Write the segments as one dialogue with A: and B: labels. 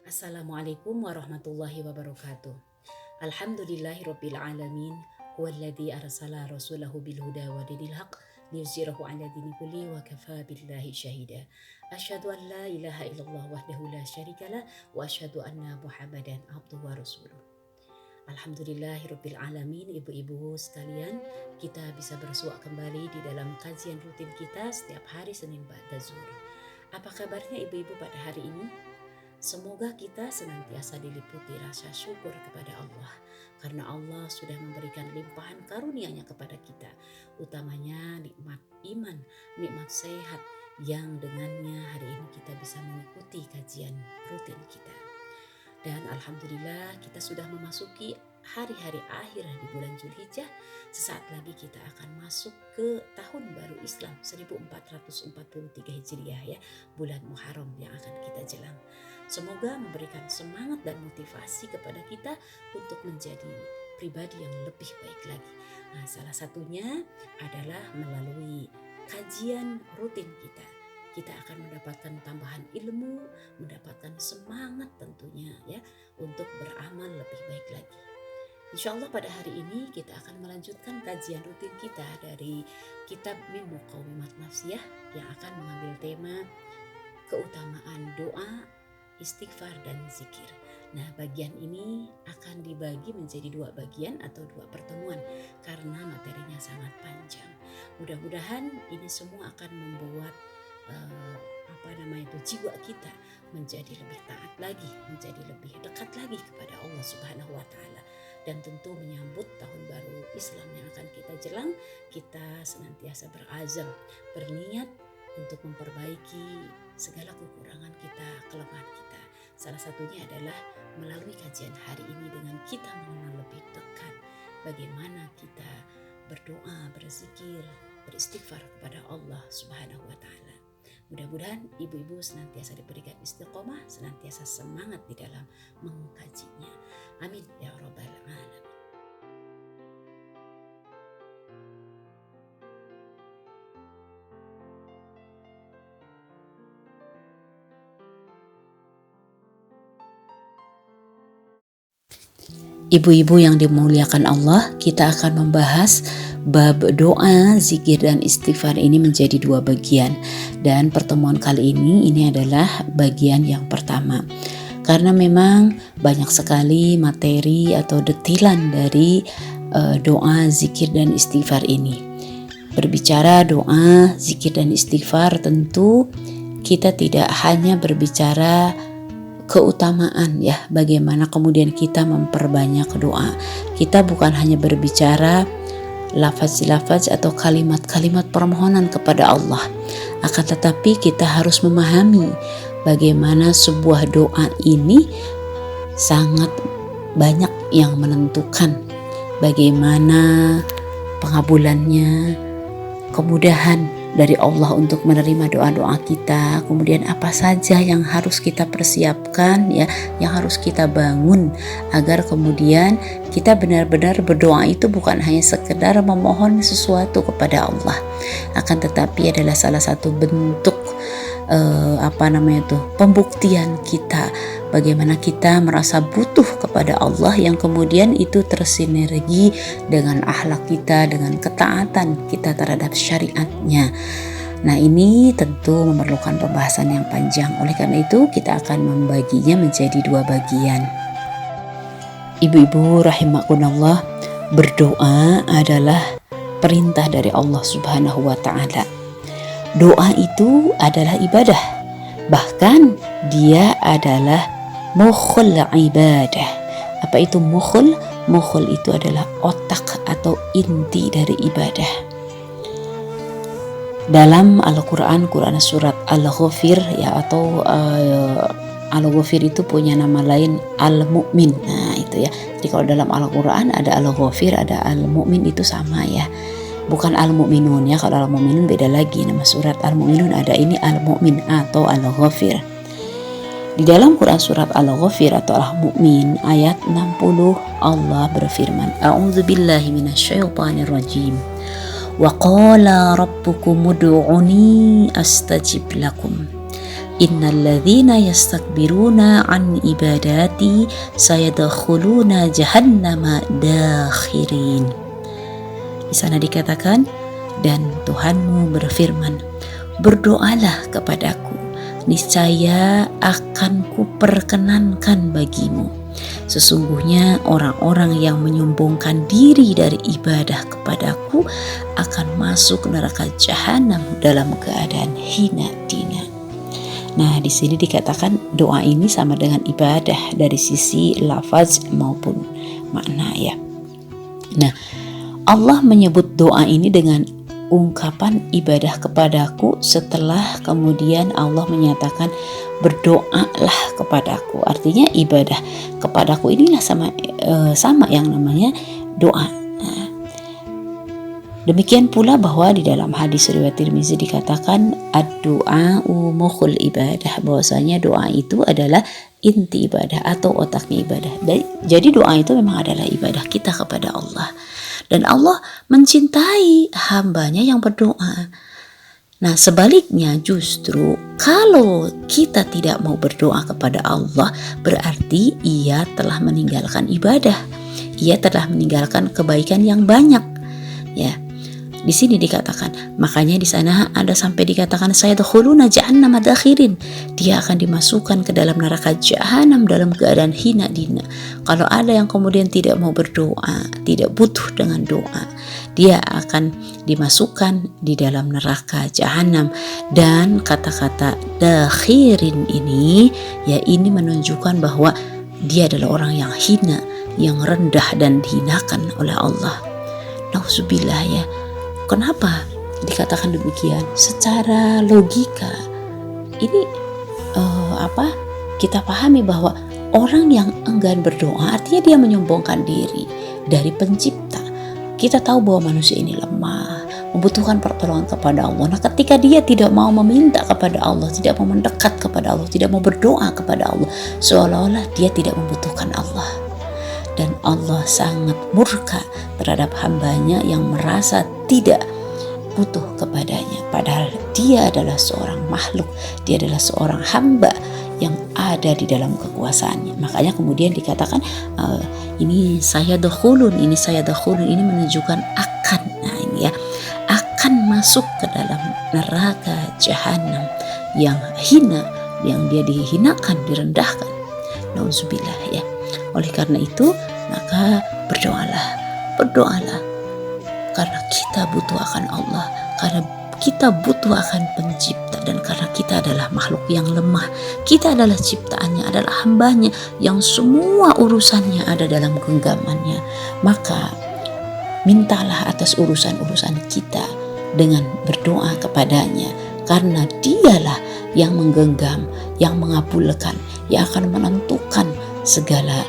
A: Assalamualaikum warahmatullahi wabarakatuh. Alhamdulillahirabbil alamin, huwallazi arsala rasulahu bil huda wa dinil haq liyuzhirahu 'ala dini kulli wa kafa billahi syahida. Asyhadu an la ilaha illallah wahdahu la syarikalah wa asyhadu anna Muhammadan abduhu wa rasuluh. Alhamdulillahirabbil alamin, ibu-ibu sekalian, kita bisa bersua kembali di dalam kajian rutin kita setiap hari Senin ba'da zuhur. Apa kabarnya ibu-ibu pada hari ini? Semoga kita senantiasa diliputi rasa syukur kepada Allah, karena Allah sudah memberikan limpahan karunia-Nya kepada kita, utamanya nikmat iman, nikmat sehat yang dengannya hari ini kita bisa mengikuti kajian rutin kita. Dan alhamdulillah kita sudah memasuki hari-hari akhir di bulan Zulhijjah. Sesaat lagi kita akan masuk ke tahun baru Islam 1443 Hijriah ya, bulan Muharram yang akan kita jelang. Semoga memberikan semangat dan motivasi kepada kita untuk menjadi pribadi yang lebih baik lagi. Nah, salah satunya adalah melalui kajian rutin kita. Kita akan mendapatkan tambahan ilmu, mendapatkan semangat tentunya ya untuk beramal lebih baik lagi. Insya Allah pada hari ini kita akan melanjutkan kajian rutin kita dari kitab Min Muqawimat Nafsiyah yang akan mengambil tema keutamaan doa, istighfar dan zikir. Nah, bagian ini akan dibagi menjadi dua bagian atau dua pertemuan karena materinya sangat panjang. Mudah-mudahan ini semua akan membuat jiwa kita menjadi lebih taat lagi, menjadi lebih dekat lagi kepada Allah Subhanahu wa taala. Dan tentu menyambut tahun baru Islam yang akan kita jelang, kita senantiasa berazam, berniat untuk memperbaiki segala kekurangan kita, kelemahan kita. Salah satunya adalah melalui kajian hari ini dengan kita mengenal lebih dekat bagaimana kita berdoa, berzikir, beristighfar kepada Allah Subhanahu wa taala. Mudah-mudahan ibu-ibu senantiasa diberikan istiqomah, senantiasa semangat di dalam mengkajinya. Amin ya rabbal alamin. Ibu-ibu yang dimuliakan Allah, kita akan membahas bab doa, zikir dan istighfar ini menjadi dua bagian. Dan pertemuan kali ini adalah bagian yang pertama. Karena memang banyak sekali materi atau detilan dari doa, zikir dan istighfar ini. Berbicara doa, zikir dan istighfar, tentu kita tidak hanya berbicara keutamaan ya, bagaimana kemudian kita memperbanyak doa. Kita bukan hanya berbicara lafaz-lafaz atau kalimat-kalimat permohonan kepada Allah, akan tetapi kita harus memahami bagaimana sebuah doa ini sangat banyak yang menentukan bagaimana pengabulannya, kemudahan dari Allah untuk menerima doa-doa kita, kemudian apa saja yang harus kita persiapkan ya, yang harus kita bangun agar kemudian kita benar-benar berdoa itu bukan hanya sekedar memohon sesuatu kepada Allah, akan tetapi adalah salah satu bentuk pembuktian kita bagaimana kita merasa butuh kepada Allah yang kemudian itu tersinergi dengan akhlak kita, dengan ketaatan kita terhadap syariatnya. Nah, ini tentu memerlukan pembahasan yang panjang. Oleh karena itu kita akan membaginya menjadi dua bagian. Ibu-ibu rahimakumullah, berdoa adalah perintah dari Allah Subhanahu wa taala. Doa itu adalah ibadah, bahkan dia adalah mukhul ibadah. Apa itu mukhul? Mukhul itu adalah otak atau inti dari ibadah. Dalam Al-Quran, surat Al-Ghafir ya, atau Al-Ghafir itu punya nama lain Al-Mu'min. Nah itu ya, jadi kalau dalam Al-Quran ada Al-Ghafir, ada Al-Mu'min, itu sama ya. Bukan Al-Mu'minun ya, kalau Al-Mu'minun beda lagi, nama surat Al-Mu'minun ada, ini Al-Mu'min atau Al-Ghafir. Di dalam Quran surat Al-Ghafir atau Al-Mu'min ayat 60 Allah berfirman, A'udzubillahi minasyaitonirrajim. Wa qala rabbukum ud'uni astajib lakum. innalladzina yastakbiruna an ibadati sayadkhuluna jahannama dakhirin. Di sana dikatakan, dan Tuhanmu berfirman, berdoalah kepadaku, niscaya akan kuperkenankan bagimu. Sesungguhnya orang-orang yang menyombongkan diri dari ibadah kepadaku akan masuk neraka jahanam dalam keadaan hina dina. Nah, di sini dikatakan doa ini sama dengan ibadah dari sisi lafaz maupun makna ya. Nah, Allah menyebut doa ini dengan ungkapan ibadah kepadaku setelah kemudian Allah menyatakan berdoalah kepadaku. Artinya ibadah kepadaku inilah sama yang namanya doa. Nah, demikian pula bahwa di dalam hadis riwayat Tirmizi dikatakan ad-du'a'u mukhul ibadah, bahwasanya doa itu adalah inti ibadah atau otaknya ibadah. Jadi doa itu memang adalah ibadah kita kepada Allah. Dan Allah mencintai hambanya yang berdoa. Nah, sebaliknya justru kalau kita tidak mau berdoa kepada Allah, berarti ia telah meninggalkan ibadah. Ia telah meninggalkan kebaikan yang banyak. Ya. Di sini dikatakan, makanya di sana ada sampai dikatakan sayadkhuluna jahannama dakhirin. Dia akan dimasukkan ke dalam neraka jahanam dalam keadaan hina dina. Kalau ada yang kemudian tidak mau berdoa, tidak butuh dengan doa, dia akan dimasukkan di dalam neraka jahanam. Dan kata-kata dakhirin ini, ya ini menunjukkan bahwa dia adalah orang yang hina, yang rendah dan dihinakan oleh Allah. Nauzubillah ya. Kenapa dikatakan demikian? Secara logika ini kita pahami bahwa orang yang enggan berdoa artinya dia menyombongkan diri dari pencipta. Kita tahu bahwa manusia ini lemah, membutuhkan pertolongan kepada Allah. Nah, ketika dia tidak mau meminta kepada Allah, tidak mau mendekat kepada Allah, tidak mau berdoa kepada Allah, seolah-olah dia tidak membutuhkan Allah. Dan Allah sangat murka terhadap hambanya yang merasa tidak butuh kepadanya. Padahal dia adalah seorang makhluk, dia adalah seorang hamba yang ada di dalam kekuasaannya. Makanya kemudian dikatakan ini sayadkhulun, ini menunjukkan akan. Nah ini ya, akan masuk ke dalam neraka jahanam yang hina, yang dia dihinakan, direndahkan. Nauzubillah ya. Oleh karena itu, maka berdoalah karena kita butuh akan Allah, karena kita butuh akan pencipta, dan karena kita adalah makhluk yang lemah, kita adalah ciptaannya, adalah hambanya yang semua urusannya ada dalam genggamannya. Maka mintalah atas urusan-urusan kita dengan berdoa kepadanya, karena dialah yang menggenggam, yang mengabulkan, yang akan menentukan segala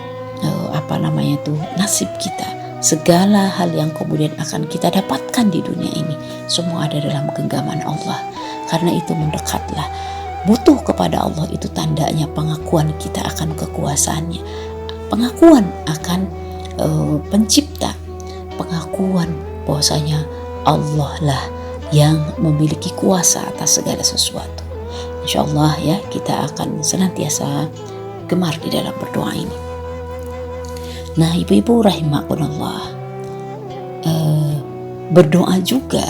A: nasib kita, segala hal yang kemudian akan kita dapatkan di dunia ini, semua ada dalam genggaman Allah. Karena itu mendekatlah. Butuh kepada Allah itu tandanya pengakuan kita akan kekuasaannya, pengakuan akan pencipta, pengakuan bahwasanya Allah lah yang memiliki kuasa atas segala sesuatu. InsyaAllah ya, kita akan senantiasa gemar di dalam berdoa ini. Nah, ibu-ibu rahimakumullah, berdoa juga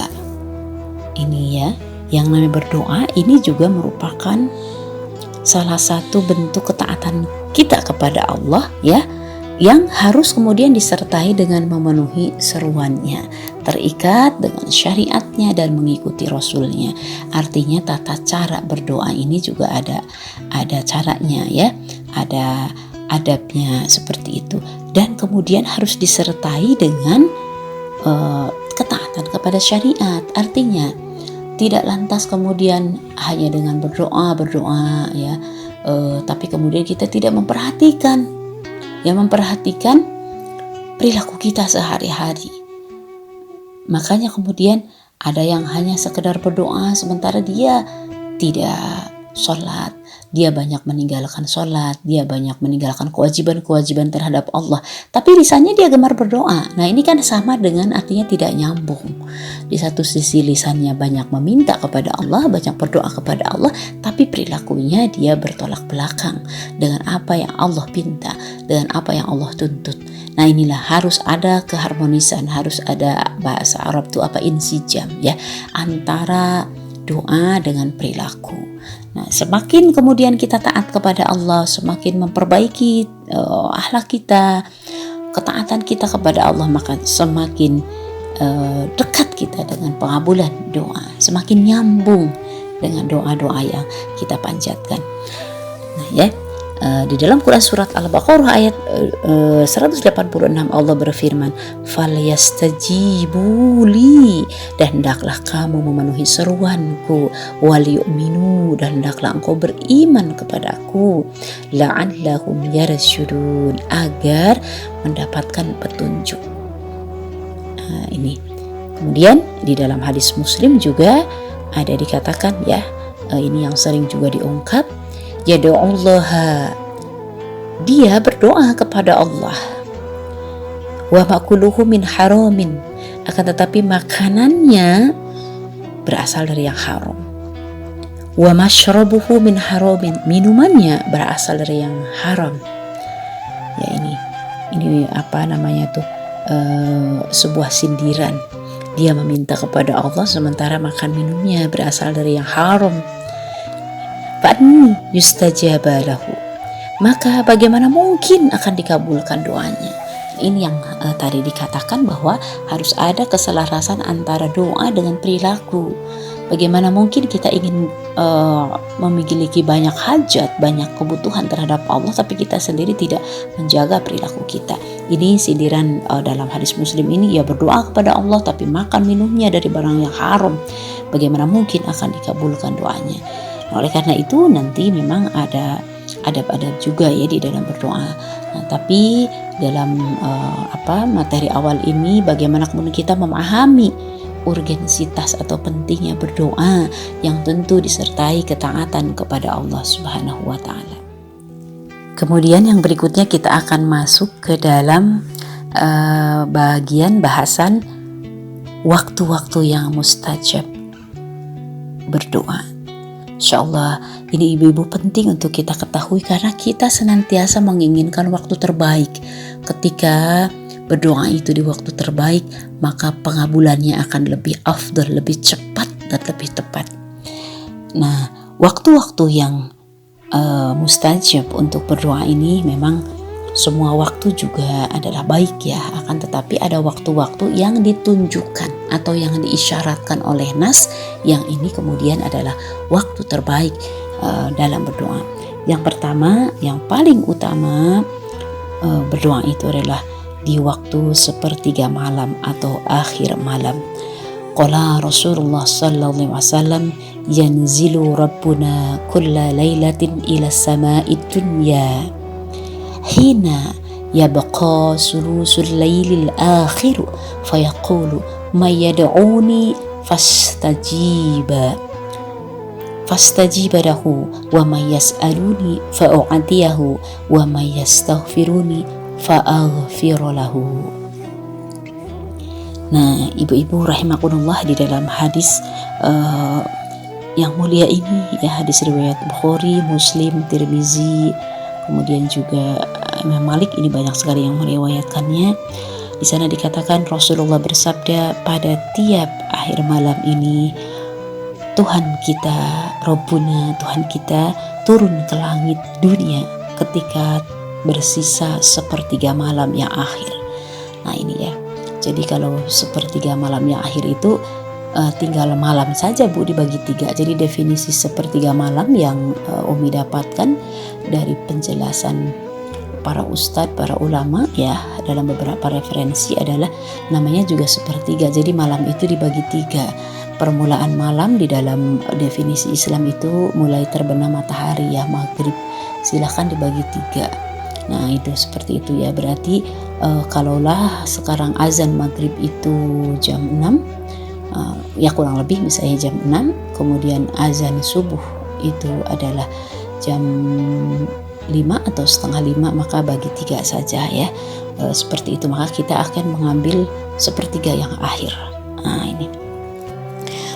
A: ini ya, yang namanya berdoa ini juga merupakan salah satu bentuk ketaatan kita kepada Allah ya, yang harus kemudian disertai dengan memenuhi seruannya, terikat dengan syariatnya dan mengikuti Rasulnya. Artinya tata cara berdoa ini juga ada caranya ya, ada adabnya seperti itu, dan kemudian harus disertai dengan ketaatan kepada syariat. Artinya tidak lantas kemudian hanya dengan berdoa ya, tapi kemudian kita tidak memperhatikan perilaku kita sehari-hari. Makanya kemudian ada yang hanya sekedar berdoa sementara dia tidak sholat, dia banyak meninggalkan sholat, dia banyak meninggalkan kewajiban-kewajiban terhadap Allah, tapi lisannya dia gemar berdoa. Nah ini kan sama dengan artinya tidak nyambung. Di satu sisi lisannya banyak meminta kepada Allah, banyak berdoa kepada Allah, tapi perilakunya dia bertolak belakang dengan apa yang Allah pinta, dengan apa yang Allah tuntut. Nah inilah harus ada keharmonisan, harus ada bahasa Arab itu insijam ya, antara doa dengan perilaku. Nah, semakin kemudian kita taat kepada Allah, semakin memperbaiki akhlak kita, ketaatan kita kepada Allah, maka semakin dekat kita dengan pengabulan doa, semakin nyambung dengan doa-doa yang kita panjatkan. Nah ya, di dalam Quran surat Al-Baqarah ayat 186 Allah berfirman, "Falyastajibu li," dan hendaklah kamu memenuhi seruanku, "waliyu'minu," dan hendaklah engkau beriman kepadaku, "la'allahum yarsyudun," agar mendapatkan petunjuk. Nah, ini. Kemudian di dalam hadis Muslim juga ada dikatakan ya, ini yang sering juga diungkap, yad'ullaha, dia berdoa kepada Allah, wa makuluhu min haramin, akan tetapi makanannya berasal dari yang haram, wa mashrabuhu min haramin, minumannya berasal dari yang haram. Ya ini apa namanya tuh, sebuah sindiran. Dia meminta kepada Allah sementara makan minumnya berasal dari yang haram. Fa'anni yustajaba lahu, maka bagaimana mungkin akan dikabulkan doanya. Ini yang tadi dikatakan bahwa harus ada keselarasan antara doa dengan perilaku. Bagaimana mungkin kita ingin memiliki banyak hajat, banyak kebutuhan terhadap Allah, tapi kita sendiri tidak menjaga perilaku kita. Ini sindiran dalam hadis Muslim ini, ya berdoa kepada Allah tapi makan minumnya dari barang yang haram. Bagaimana mungkin akan dikabulkan doanya. Oleh karena itu nanti memang ada adab-adab juga ya di dalam berdoa. Nah, tapi dalam materi awal ini bagaimana kemudian kita memahami urgensitas atau pentingnya berdoa yang tentu disertai ketaatan kepada Allah Subhanahu wa taala. Kemudian yang berikutnya kita akan masuk ke dalam bagian bahasan waktu-waktu yang mustajab berdoa. InsyaAllah ini ibu-ibu penting untuk kita ketahui karena kita senantiasa menginginkan waktu terbaik. Ketika berdoa itu di waktu terbaik, maka pengabulannya akan lebih afdal, lebih cepat dan lebih tepat. Nah, waktu-waktu yang mustajab untuk berdoa ini memang semua waktu juga adalah baik ya, akan tetapi ada waktu-waktu yang ditunjukkan atau yang diisyaratkan oleh nas, yang ini kemudian adalah waktu terbaik dalam berdoa. Yang pertama, yang paling utama berdoa itu adalah di waktu sepertiga malam atau akhir malam. Qala Rasulullah sallallahu alaihi wasallam, yanzilu rabbuna kulla lailatin ila sama'id dunya hina yabqa sulusul lailil akhir fayaqulu may yad'uni fastajiba lahu wa may yas'aluni fa'u'tiyahu wa may yastaghfiruni fa'aghfir lahu. Nah, ibu-ibu rahimakumullah, di dalam hadis yang mulia ini ya, hadis riwayat Bukhari, Muslim, Tirmizi, kemudian juga Imam Malik, ini banyak sekali yang meriwayatkannya. Di sana dikatakan Rasulullah bersabda, pada tiap akhir malam ini Tuhan kita, Rabbuna, Tuhan kita turun ke langit dunia ketika bersisa sepertiga malam yang akhir. Nah ini ya, jadi kalau sepertiga malam yang akhir itu tinggal malam saja Bu dibagi 3. Jadi definisi sepertiga malam yang Umi dapatkan dari penjelasan para ustadz, para ulama ya, dalam beberapa referensi adalah namanya juga sepertiga. Jadi malam itu dibagi 3. Permulaan malam di dalam definisi Islam itu mulai terbenam matahari ya, maghrib, silahkan dibagi 3. Nah itu seperti itu ya, berarti kalaulah sekarang azan maghrib itu jam 6, ya kurang lebih misalnya jam 6, kemudian azan subuh itu adalah jam 5 atau setengah 5, maka bagi 3 saja ya. Seperti itu, maka kita akan mengambil sepertiga yang akhir. Nah ini,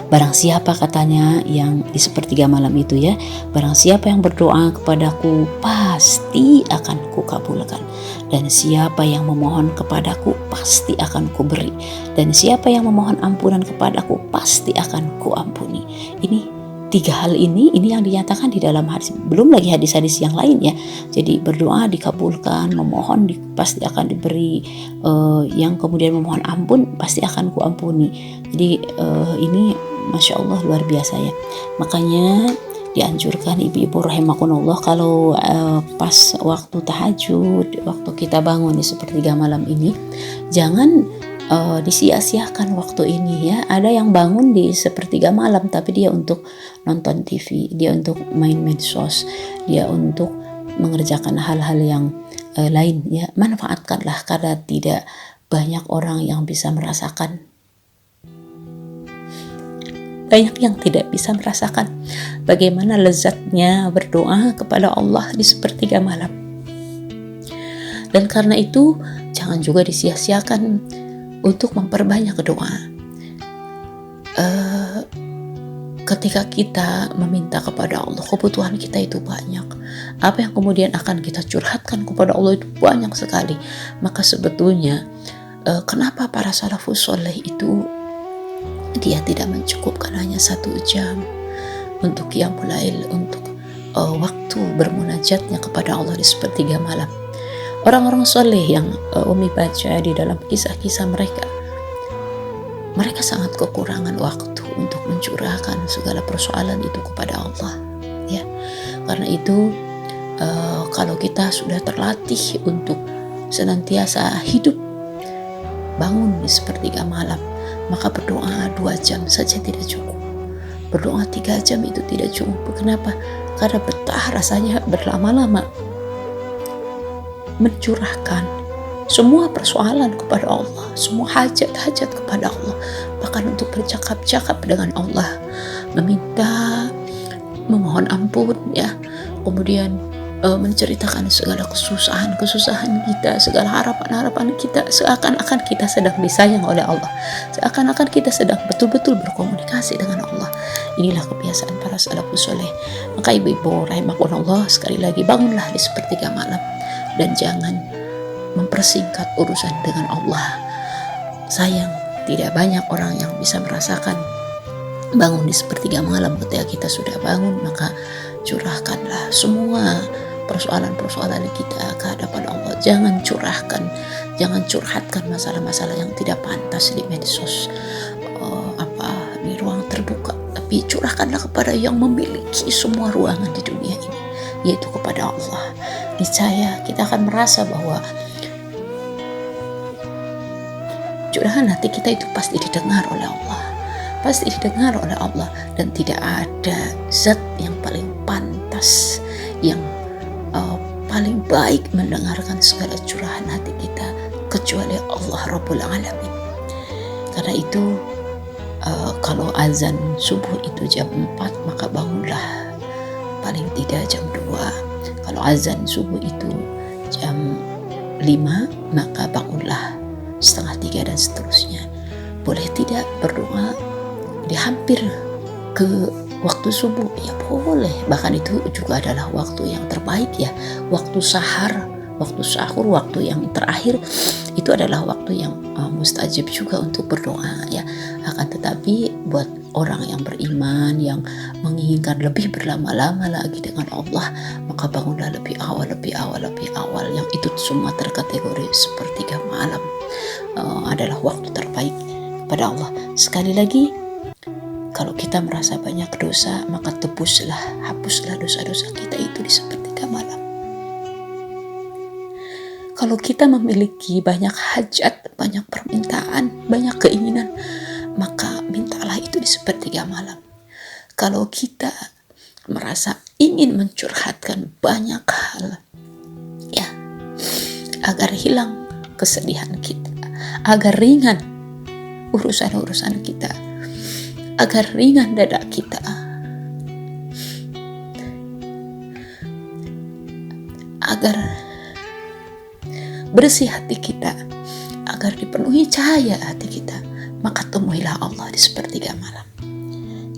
A: barang siapa katanya yang di sepertiga malam itu ya, barang siapa yang berdoa kepadaku pasti akan kukabulkan, dan siapa yang memohon kepadaku pasti akan kuberi, dan siapa yang memohon ampunan kepadaku pasti akan kuampuni. Ini 3 hal ini yang dinyatakan di dalam hadis, belum lagi hadis-hadis yang lain ya. Jadi berdoa dikabulkan, memohon pasti akan diberi, yang kemudian memohon ampun pasti akan kuampuni. Jadi ini Masya Allah luar biasa ya. Makanya dianjurkan ibu-ibu rahimakumullah, kalau pas waktu tahajud, waktu kita bangun di sepertiga malam ini, jangan disia-siakan waktu ini ya. Ada yang bangun di sepertiga malam tapi dia untuk nonton TV, dia untuk main medsos, dia untuk mengerjakan hal-hal yang lain ya. Manfaatkanlah, karena tidak banyak orang yang bisa merasakan, banyak yang tidak bisa merasakan bagaimana lezatnya berdoa kepada Allah di sepertiga malam. Dan karena itu jangan juga disia-siakan untuk memperbanyak doa. Ketika kita meminta kepada Allah, kebutuhan kita itu banyak. Apa yang kemudian akan kita curhatkan kepada Allah itu banyak sekali. Maka sebetulnya kenapa para salafus soleh itu dia tidak mencukupkan hanya 1 jam untuk qiyamul lail, untuk waktu bermunajatnya kepada Allah di sepertiga malam. Orang-orang soleh yang Umi baca di dalam kisah-kisah mereka sangat kekurangan waktu untuk mencurahkan segala persoalan itu kepada Allah ya. Karena itu kalau kita sudah terlatih untuk senantiasa hidup bangun di sepertiga malam, maka berdoa 2 jam saja tidak cukup. Berdoa 3 jam itu tidak cukup. Kenapa? Karena betah rasanya berlama-lama mencurahkan semua persoalan kepada Allah, semua hajat-hajat kepada Allah, bahkan untuk bercakap-cakap dengan Allah, meminta, memohon ampun ya, kemudian menceritakan segala kesusahan kita, segala harapan kita, seakan-akan kita sedang disayang oleh Allah, seakan-akan kita sedang betul-betul berkomunikasi dengan Allah. Inilah kebiasaan para salafus soleh. Maka ibu-ibu rahimakumullah, sekali lagi bangunlah di sepertiga malam dan jangan mempersingkat urusan dengan Allah. Sayang, tidak banyak orang yang bisa merasakan bangun di sepertiga malam. Ketika kita sudah bangun, maka curahkanlah semua persoalan-persoalan kita ke hadapan Allah. Jangan curhatkan masalah-masalah yang tidak pantas di medsos, di ruang terbuka, tapi curahkanlah kepada yang memiliki semua ruangan di dunia ini, yaitu kepada Allah. Niscaya kita akan merasa bahwa curahan hati kita itu pasti didengar oleh Allah, pasti didengar oleh Allah, dan tidak ada zat yang paling pantas, yang paling baik mendengarkan segala curahan hati kita kecuali Allah Rabbul Alamin. Karena itu kalau azan subuh itu jam 4, maka bangunlah paling tidak jam 2. Kalau azan subuh itu jam 5, maka bangunlah setengah 3 dan seterusnya. Boleh tidak berdoa di hampir ke waktu subuh? Ya boleh, bahkan itu juga adalah waktu yang terbaik ya. Waktu sahur, waktu yang terakhir itu adalah waktu yang mustajab juga untuk berdoa ya. Akan tetapi buat orang yang beriman, yang menginginkan lebih berlama-lama lagi dengan Allah, maka bangunlah lebih awal. Yang itu semua terkategori sepertiga malam adalah waktu terbaik kepada Allah. Sekali lagi, kalau kita merasa banyak dosa, maka hapuslah dosa-dosa kita itu di sepertiga malam. Kalau kita memiliki banyak hajat, banyak permintaan, banyak keinginan, maka mintalah itu di sepertiga malam. Kalau kita merasa ingin mencurhatkan banyak hal, ya, agar hilang kesedihan kita, agar ringan urusan-urusan kita, agar ringan dada kita,
B: bersih hati kita, agar dipenuhi cahaya hati kita, maka temuilah Allah di sepertiga malam.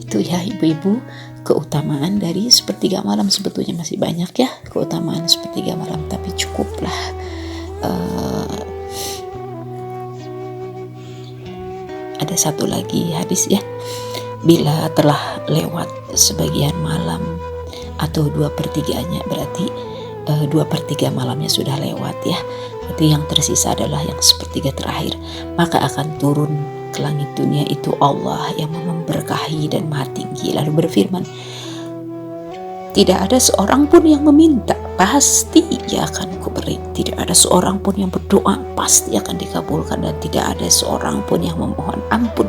B: Itu ya ibu-ibu, keutamaan dari sepertiga malam. Sebetulnya masih banyak ya keutamaan sepertiga malam, tapi cukuplah ada satu lagi hadis ya, bila telah lewat sebagian malam atau 2/3-nya, berarti 2/3 malamnya sudah lewat ya, berarti yang tersisa adalah yang sepertiga terakhir, maka akan turun ke langit dunia itu Allah yang memberkahi dan maha tinggi, lalu berfirman, tidak ada seorang pun yang meminta, pasti ia akan kuberi. Tidak ada seorang pun yang berdoa, pasti akan dikabulkan. Dan tidak ada seorang pun yang memohon ampun,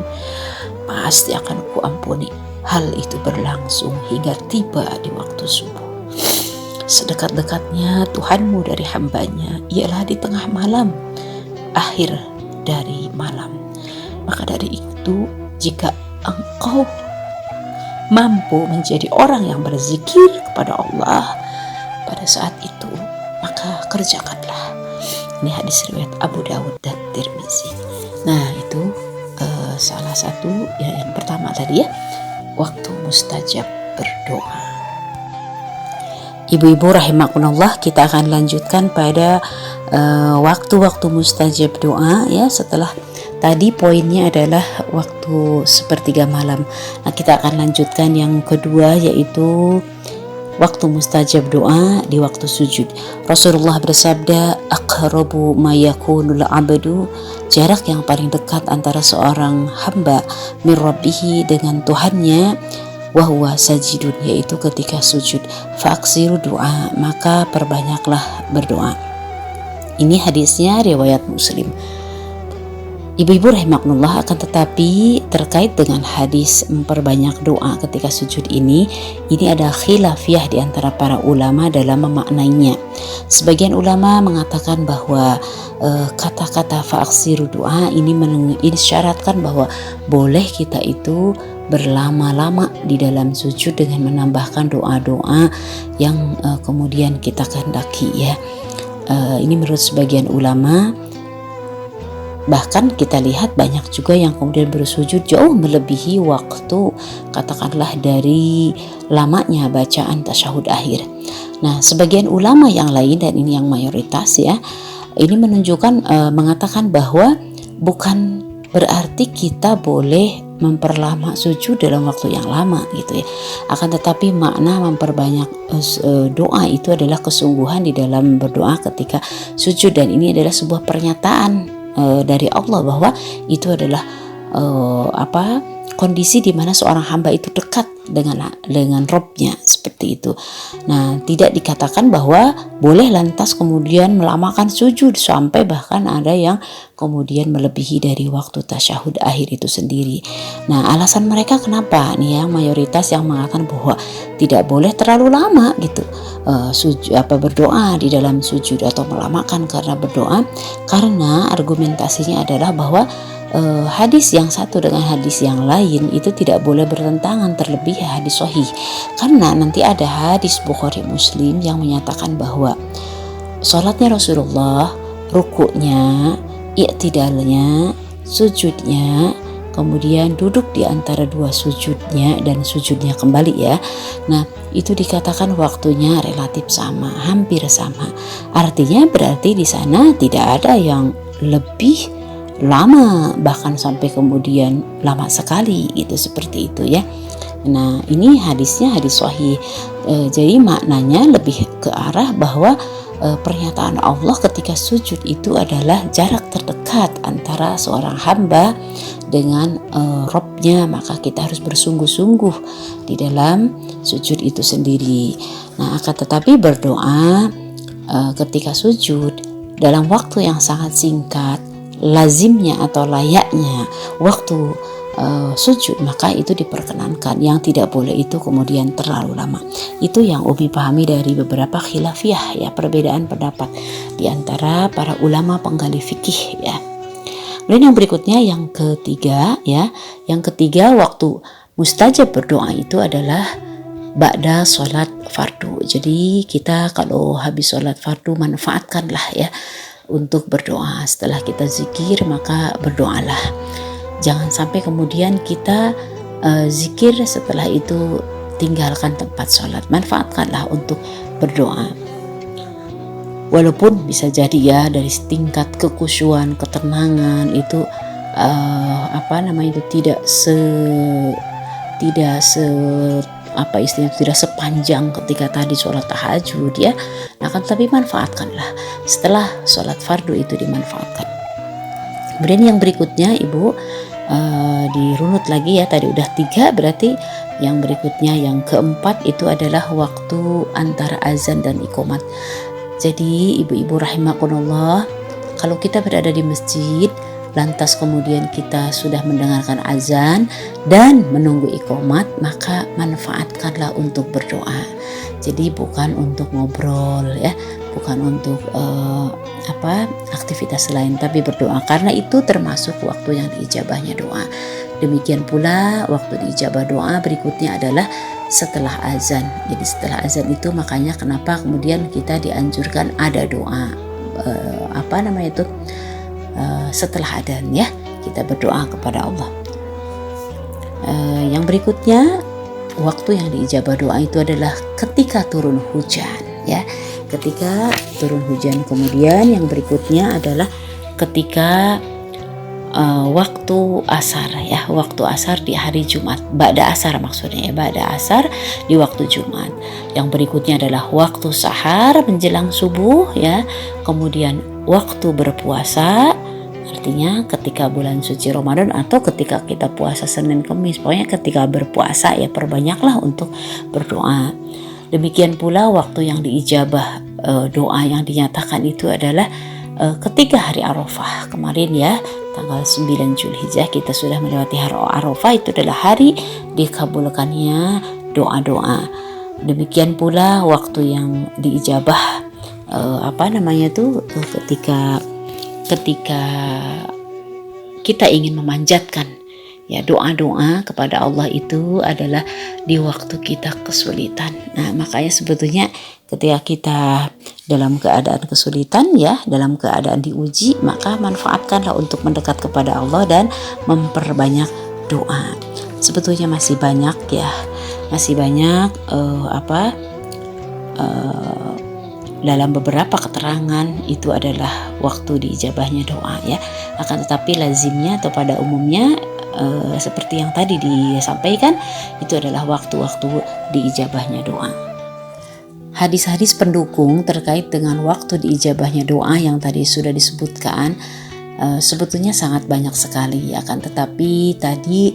B: pasti akan kuampuni. Hal itu berlangsung hingga tiba di waktu subuh. Sedekat-dekatnya Tuhanmu dari hambanya ialah di tengah malam, akhir dari malam. Maka dari itu, jika engkau mampu menjadi orang yang berzikir kepada Allah pada saat itu, maka kerjakanlah. Ini hadis riwayat Abu Dawud dan Tirmizi. Nah itu salah satu ya, yang pertama tadi ya, waktu mustajab berdoa. Ibu-ibu rahimakumullah, kita akan lanjutkan pada waktu-waktu mustajab doa ya. Setelah tadi poinnya adalah waktu sepertiga malam. Nah, kita akan lanjutkan yang kedua, yaitu waktu mustajab doa di waktu sujud. Rasulullah bersabda, aqrabu ma yakunul abdu, jarak yang paling dekat antara seorang hamba min rabbih dengan Tuhannya, wa huwa sajidun, yaitu ketika sujud. Faaksiru doa, maka perbanyaklah berdoa. Ini hadisnya riwayat Muslim. Ibu-ibu rahimakumullah, akan tetapi terkait dengan hadis memperbanyak doa ketika sujud ini ada khilafiyah di antara para ulama dalam memaknainya. Sebagian ulama mengatakan bahwa kata-kata fa'aksiru doa ini mengisyaratkan bahwa boleh kita itu berlama-lama di dalam sujud dengan menambahkan doa-doa yang kemudian kita kehendaki ya. Ini menurut sebagian ulama. Bahkan kita lihat banyak juga yang kemudian bersujud jauh melebihi waktu, katakanlah dari lamanya bacaan tasyahud akhir. Nah, sebagian ulama yang lain, dan ini yang mayoritas ya, ini menunjukkan mengatakan bahwa bukan berarti kita boleh memperlama sujud dalam waktu yang lama gitu ya. Akan tetapi makna memperbanyak doa itu adalah kesungguhan di dalam berdoa ketika sujud, dan ini adalah sebuah pernyataan dari Allah bahwa itu adalah kondisi di mana seorang hamba itu dekat dengan Robnya, seperti itu. Nah, tidak dikatakan bahwa boleh lantas kemudian melamakan sujud sampai bahkan ada yang kemudian melebihi dari waktu tasyahud akhir itu sendiri. Nah, alasan mereka kenapa nih, yang mayoritas yang mengatakan bahwa tidak boleh terlalu lama gitu berdoa di dalam sujud atau melamakan karena berdoa, karena argumentasinya adalah bahwa hadis yang satu dengan hadis yang lain itu tidak boleh bertentangan, terlebih hadis sahih, karena nanti ada hadis Bukhari Muslim yang menyatakan bahwa salatnya Rasulullah, rukuknya, i'tidalnya, sujudnya, kemudian duduk di antara dua sujudnya dan sujudnya kembali ya. Nah, itu dikatakan waktunya relatif sama, hampir sama. Artinya berarti di sana tidak ada yang lebih lama, bahkan sampai kemudian lama sekali gitu, seperti itu ya. Nah, ini hadisnya hadis sahih. Jadi maknanya lebih ke arah bahwa pernyataan Allah ketika sujud itu adalah jarak terdekat antara seorang hamba dengan Robnya, maka kita harus bersungguh-sungguh di dalam sujud itu sendiri. Nah, akan tetapi berdoa ketika sujud dalam waktu yang sangat singkat, lazimnya atau layaknya waktu sujud, maka itu diperkenankan. Yang tidak boleh itu kemudian terlalu lama. Itu yang Umi pahami dari beberapa khilafiyah ya, perbedaan pendapat di antara para ulama penggali fikih ya. Kemudian yang berikutnya yang ketiga ya, yang ketiga waktu mustajab berdoa itu adalah ba'da sholat fardu. Jadi kita kalau habis sholat fardu manfaatkanlah ya untuk berdoa. Setelah kita zikir maka berdoalah. Jangan sampai kemudian kita zikir setelah itu tinggalkan tempat sholat. Manfaatkanlah untuk berdoa. Walaupun bisa jadi ya dari tingkat kekhusyuan, ketenangan itu tidak sepanjang ketika tadi sholat tahajud ya. Nah, tapi manfaatkanlah setelah sholat fardu itu dimanfaatkan. Kemudian yang berikutnya Ibu dirunut lagi ya, tadi udah 3, berarti yang berikutnya yang keempat itu adalah waktu antara azan dan iqomat. Jadi ibu-ibu rahimakumullah, kalau kita berada di masjid lantas kemudian kita sudah mendengarkan azan dan menunggu iqomat, maka manfaatkanlah untuk berdoa. Jadi bukan untuk ngobrol ya, bukan untuk aktivitas lain, tapi berdoa, karena itu termasuk waktu yang diijabahnya doa. Demikian pula waktu diijabah doa berikutnya adalah setelah azan. Jadi setelah azan itu makanya kenapa kemudian kita dianjurkan ada doa setelah adzan ya, kita berdoa kepada Allah. Yang berikutnya waktu yang diijabah doa itu adalah ketika turun hujan ya, ketika turun hujan. Kemudian yang berikutnya adalah ketika waktu asar ya, waktu asar di hari Jumat, ba'da asar maksudnya ya, ba'da asar di waktu Jumat. Yang berikutnya adalah waktu sahar menjelang subuh ya, kemudian waktu berpuasa, artinya ketika bulan suci Ramadan atau ketika kita puasa Senin Kamis, pokoknya ketika berpuasa ya perbanyaklah untuk berdoa. Demikian pula waktu yang diijabah doa yang dinyatakan itu adalah ketika hari Arafah kemarin ya, tanggal 9 Zulhijjah kita sudah melewati hari Arafah, itu adalah hari dikabulkannya doa-doa. Demikian pula waktu yang diijabah ketika kita ingin memanjatkan ya doa-doa kepada Allah, itu adalah di waktu kita kesulitan. Nah, makanya sebetulnya ketika kita dalam keadaan kesulitan ya, dalam keadaan diuji, maka manfaatkanlah untuk mendekat kepada Allah dan memperbanyak doa. Sebetulnya masih banyak ya, dalam beberapa keterangan itu adalah waktu diijabahnya doa ya. Akan tetapi lazimnya atau pada umumnya seperti yang tadi disampaikan, itu adalah waktu-waktu diijabahnya doa. Hadis-hadis pendukung terkait dengan waktu diijabahnya doa yang tadi sudah disebutkan sebetulnya sangat banyak sekali, akan tetapi tadi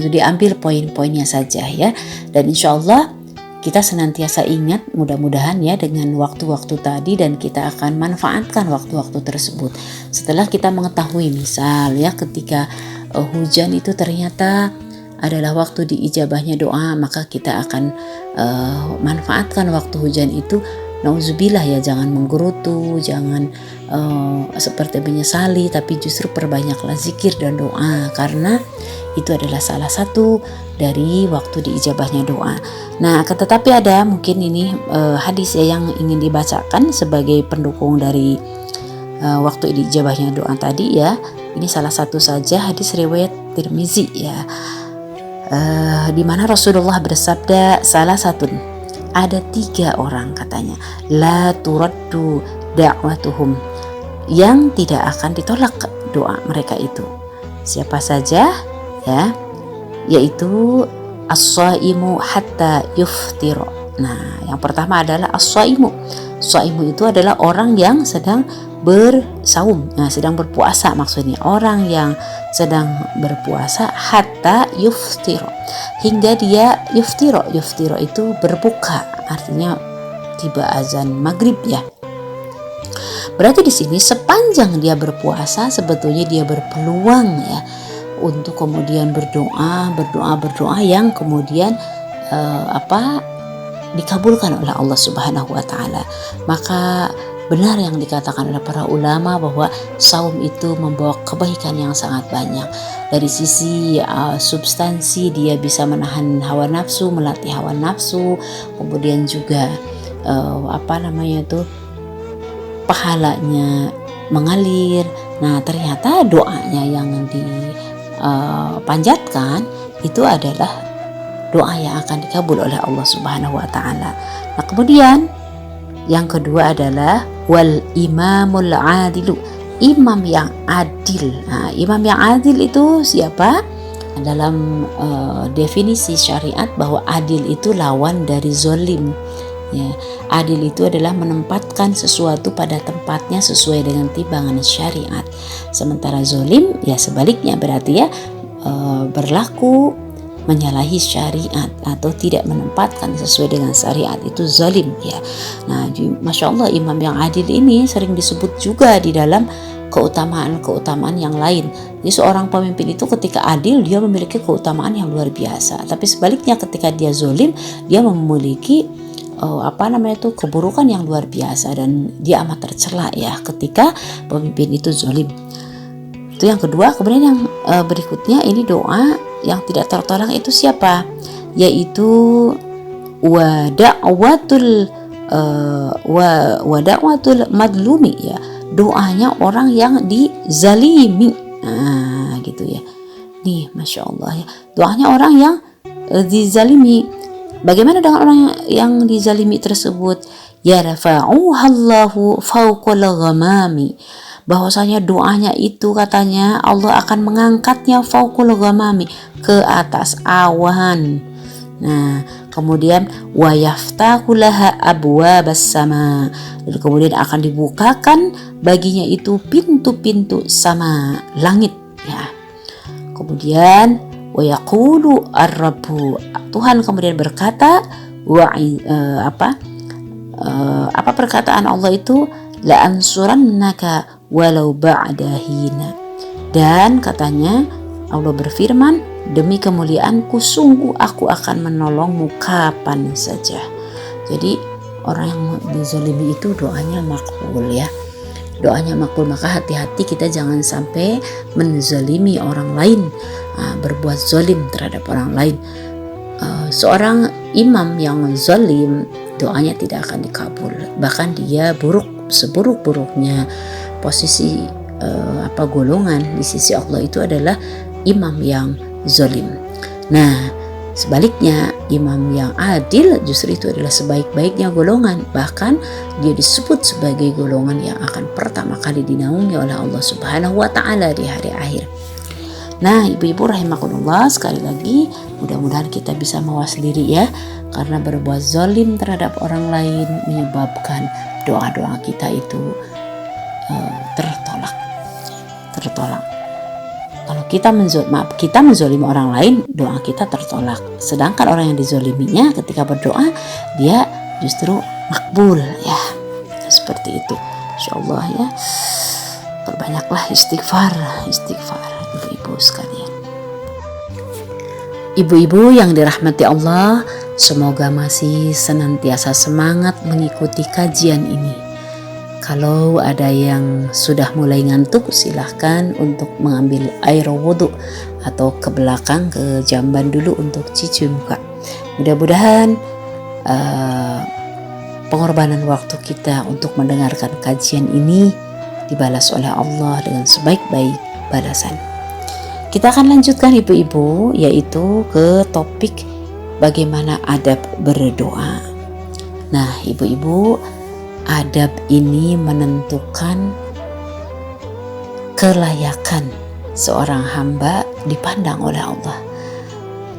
B: diambil poin-poinnya saja ya. Dan insya Allah kita senantiasa ingat mudah-mudahan ya dengan waktu-waktu tadi, dan kita akan manfaatkan waktu-waktu tersebut. Setelah kita mengetahui misal ya ketika hujan itu ternyata adalah waktu diijabahnya doa, maka kita akan manfaatkan waktu hujan itu. Nauzubillah ya, jangan menggerutu, jangan seperti menyesali, tapi justru perbanyaklah zikir dan doa, karena itu adalah salah satu dari waktu diijabahnya doa. Nah, tetapi ada mungkin ini hadis ya yang ingin dibacakan sebagai pendukung dari waktu diijabahnya doa tadi ya. Ini salah satu saja hadis riwayat Tirmizi ya, di mana Rasulullah bersabda, salah satu ada 3 orang katanya, la turaddu da'watuhum, yang tidak akan ditolak doa mereka itu. Siapa saja ya, yaitu as-shaimu hatta yuftira. Nah, yang pertama adalah as-shaimu. Shaimu itu adalah orang yang sedang bersaum, sedang berpuasa maksudnya, orang yang sedang berpuasa hatta yuftira, hingga dia yuftira itu berbuka, artinya tiba azan maghrib ya. Berarti di sini sepanjang dia berpuasa sebetulnya dia berpeluang ya untuk kemudian berdoa yang kemudian dikabulkan oleh Allah Subhanahu wa taala. Maka benar yang dikatakan oleh para ulama bahwa saum itu membawa kebaikan yang sangat banyak. Dari sisi substansi, dia bisa menahan hawa nafsu, melatih hawa nafsu, kemudian juga pahalanya mengalir. Nah, ternyata doanya yang dipanjatkan itu adalah doa yang akan dikabul oleh Allah Subhanahu wa taala. Nah, kemudian yang kedua adalah wal imamul adilu, imam yang adil. Nah, imam yang adil itu siapa? Dalam definisi syariat bahwa adil itu lawan dari zolim. Ya, adil itu adalah menempatkan sesuatu pada tempatnya sesuai dengan timbangan syariat. Sementara zolim ya sebaliknya, berarti ya berlaku menyalahi syariat atau tidak menempatkan sesuai dengan syariat, itu zalim ya. Nah, Masya Allah, imam yang adil ini sering disebut juga di dalam keutamaan yang lain. Jadi seorang pemimpin itu ketika adil dia memiliki keutamaan yang luar biasa. Tapi sebaliknya ketika dia zalim dia memiliki keburukan yang luar biasa dan dia amat tercela ya ketika pemimpin itu zalim. Itu yang kedua. Kemudian yang berikutnya ini doa yang tidak tertolak itu siapa? Yaitu wada'watul madlumi ya, doanya orang yang dizalimi. Nah, gitu ya. Nih, Masya Allah ya, doanya orang yang dizalimi. Bagaimana dengan orang yang dizalimi tersebut? Ya rafa'uhallahu fawqal ghamami, bahwasanya doanya itu katanya Allah akan mengangkatnya fawqal ghamami, ke atas awan. Nah, kemudian wa yaftahu laha abwabas sama, dan kemudian akan dibukakan baginya itu pintu-pintu sama langit ya. Kemudian wa yaqulu ar-rabbu, Tuhan kemudian berkata apa perkataan Allah itu, la ansurannaka walau ba'da hina, dan katanya Allah berfirman, demi kemuliaanku sungguh aku akan menolongmu kapan saja. Jadi orang yang dizalimi itu doanya makbul ya, doanya makbul. Maka hati-hati kita jangan sampai menzalimi orang lain, berbuat zalim terhadap orang lain. Seorang imam yang zalim doanya tidak akan dikabul, bahkan dia seburuk-buruknya posisi golongan di sisi Allah itu adalah imam yang zalim. Nah, sebaliknya imam yang adil justru itu adalah sebaik-baiknya golongan, bahkan dia disebut sebagai golongan yang akan pertama kali dinaungi oleh Allah Subhanahu wa taala di hari akhir. Nah, ibu-ibu rahimakumullah, sekali lagi mudah-mudahan kita bisa mawas diri ya, karena berbuat zalim terhadap orang lain menyebabkan doa-doa kita itu tertolak. Kalau kita menzalimi orang lain, doa kita tertolak. Sedangkan orang yang dizaliminya ketika berdoa dia justru makbul ya. Seperti itu. Insyaallah ya. Perbanyaklah istighfar ibu-ibu sekalian. Ibu-ibu yang dirahmati Allah, semoga masih senantiasa semangat mengikuti kajian ini. Kalau ada yang sudah mulai ngantuk, silahkan untuk mengambil air wudhu atau ke belakang, ke jamban dulu untuk cuci muka. Mudah-mudahan pengorbanan waktu kita untuk mendengarkan kajian ini dibalas oleh Allah dengan sebaik-baik balasan. Kita akan lanjutkan ibu-ibu, yaitu ke topik bagaimana adab berdoa. Nah, ibu-ibu, adab ini menentukan kelayakan seorang hamba dipandang oleh Allah.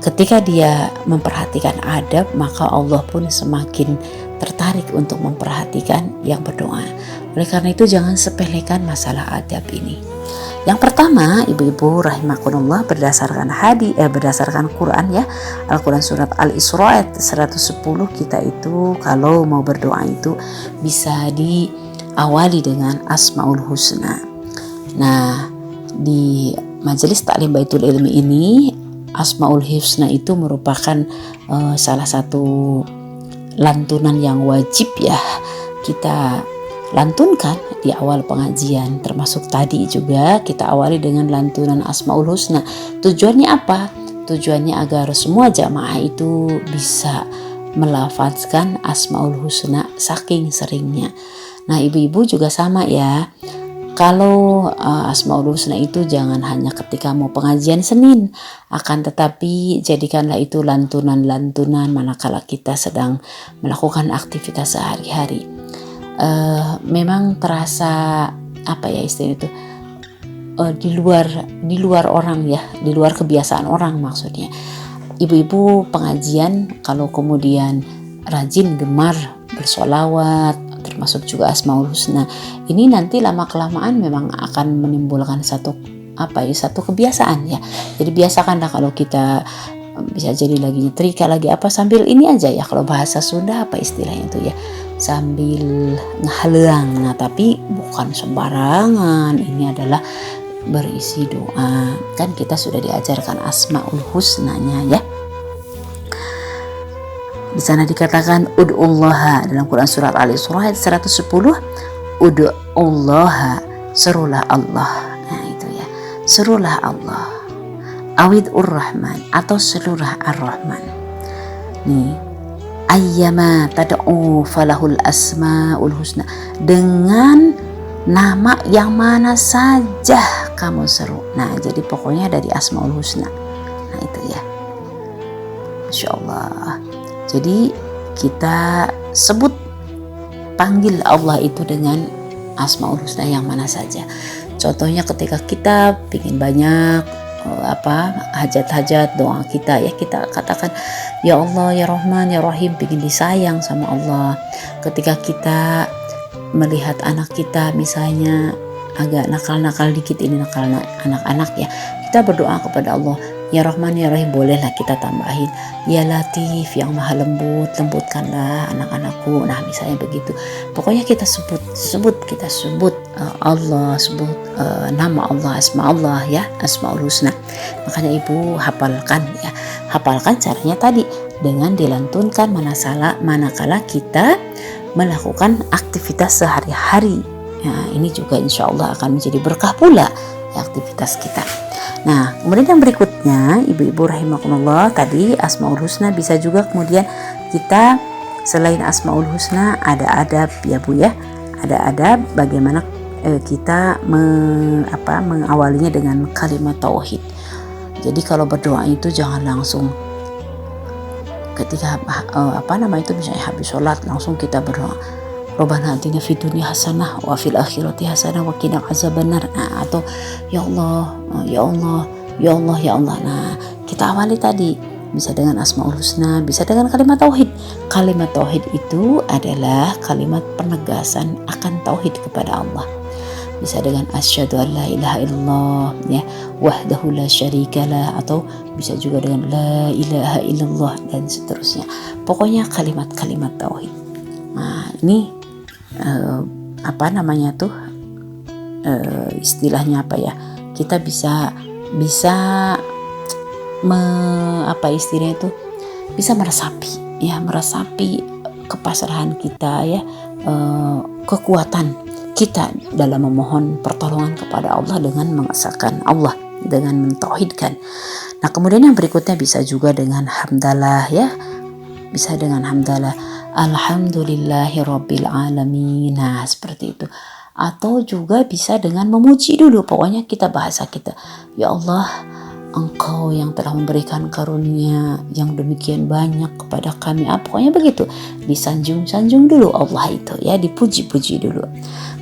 B: Ketika dia memperhatikan adab, maka Allah pun semakin tertarik untuk memperhatikan yang berdoa. Oleh karena itu jangan sepelekan masalah adab ini. Yang pertama, ibu-ibu rahimakumullah, berdasarkan Quran ya, Al-Quran surat Al-Isra ayat 110, kita itu kalau mau berdoa itu bisa diawali dengan Asmaul Husna. Nah, di Majelis Taklim Baitul Ilmi ini Asmaul Husna itu merupakan salah satu lantunan yang wajib ya kita lantunkan di awal pengajian, termasuk tadi juga kita awali dengan lantunan Asmaul Husna. Tujuannya apa? Tujuannya agar semua jamaah itu bisa melafazkan Asmaul Husna saking seringnya. Nah, ibu-ibu juga sama ya. Kalau Asmaul Husna itu jangan hanya ketika mau pengajian Senin, akan tetapi jadikanlah itu lantunan-lantunan manakala kita sedang melakukan aktivitas sehari-hari. Memang terasa apa ya istilah itu, di luar orang ya, di luar kebiasaan orang maksudnya. Ibu-ibu pengajian kalau kemudian rajin gemar bersolawat, termasuk juga Asmaul Husna, ini nanti lama-kelamaan memang akan menimbulkan satu kebiasaan ya. Jadi biasakanlah kalau kita bisa jadi lagi nyetrika lagi apa sambil ini aja ya, kalau bahasa Sunda apa istilahnya itu ya, sambil ngehaleang. Nah tapi bukan sembarangan, ini adalah berisi doa. Kan kita sudah diajarkan Asmaul Husnanya ya. Di sana dikatakan ud'ullaha dalam Quran surat Al-Isra ayat 110, ud'ullaha, serulah Allah. Nah itu ya, serulah Allah. Awid'ur Rahman atau serulah Ar-Rahman. Nih, ayyama tad'u falahul asmaul husna, dengan nama yang mana saja kamu seru. Nah jadi pokoknya dari Asmaul Husna. Nah itu ya, Masya Allah. Jadi kita sebut, panggil Allah itu dengan Asmaul Husna yang mana saja. Contohnya ketika kita ingin banyak hajat-hajat doa kita ya, kita katakan ya Allah ya Rahman ya Rahim, ingin disayang sama Allah. Ketika kita melihat anak kita misalnya agak nakal-nakal dikit, ini nakal anak-anak ya, kita berdoa kepada Allah ya Rahman ya Rahim, bolehlah kita tambahin ya Latif yang maha lembut, lembutkanlah anak-anakku. Nah misalnya begitu, pokoknya kita sebut Allah, sebut nama Allah, asma Allah ya, Asmaul Husna. Makanya ibu hafalkan caranya tadi dengan dilantunkan manakala kita melakukan aktivitas sehari-hari. Nah ini juga insya Allah akan menjadi berkah pula ya, aktivitas kita. Nah kemudian yang berikutnya ibu-ibu rahimakumullah, tadi Asmaul Husna bisa juga kemudian kita selain Asmaul Husna ada adab ya Bu ya, ada adab bagaimana kita mengawalinya dengan kalimat tauhid. Jadi kalau berdoa itu jangan langsung ketika misalnya habis sholat langsung kita berdoa Rabbana atina fid dunya hasanah wa fil akhirati hasanah wa qina azabannar. Nah, atau ya Allah, ya Allah, ya Allah, ya Allah. Nah, kita awali tadi bisa dengan Asmaul Husna, bisa dengan kalimat tauhid. Kalimat tauhid itu adalah kalimat penegasan akan tauhid kepada Allah. Bisa dengan asyhadu an la ilaha illallah ya, wahdahu la syarikalah, atau bisa juga dengan la ilaha illallah dan seterusnya. Pokoknya kalimat-kalimat tauhid. Nah, ini istilahnya apa ya? Kita bisa bisa meresapi kepasrahan kita ya, kekuatan kita dalam memohon pertolongan kepada Allah dengan mengesahkan Allah, dengan mentauhidkan. Nah kemudian yang berikutnya bisa juga dengan hamdalah ya, bisa dengan hamdalah alhamdulillahirabbil alamin. Nah seperti itu. Atau juga bisa dengan memuji dulu, pokoknya kita bahasa kita, ya Allah Engkau yang telah memberikan karunia yang demikian banyak kepada kami. Pokoknya begitu, disanjung-sanjung dulu Allah itu ya, dipuji-puji dulu.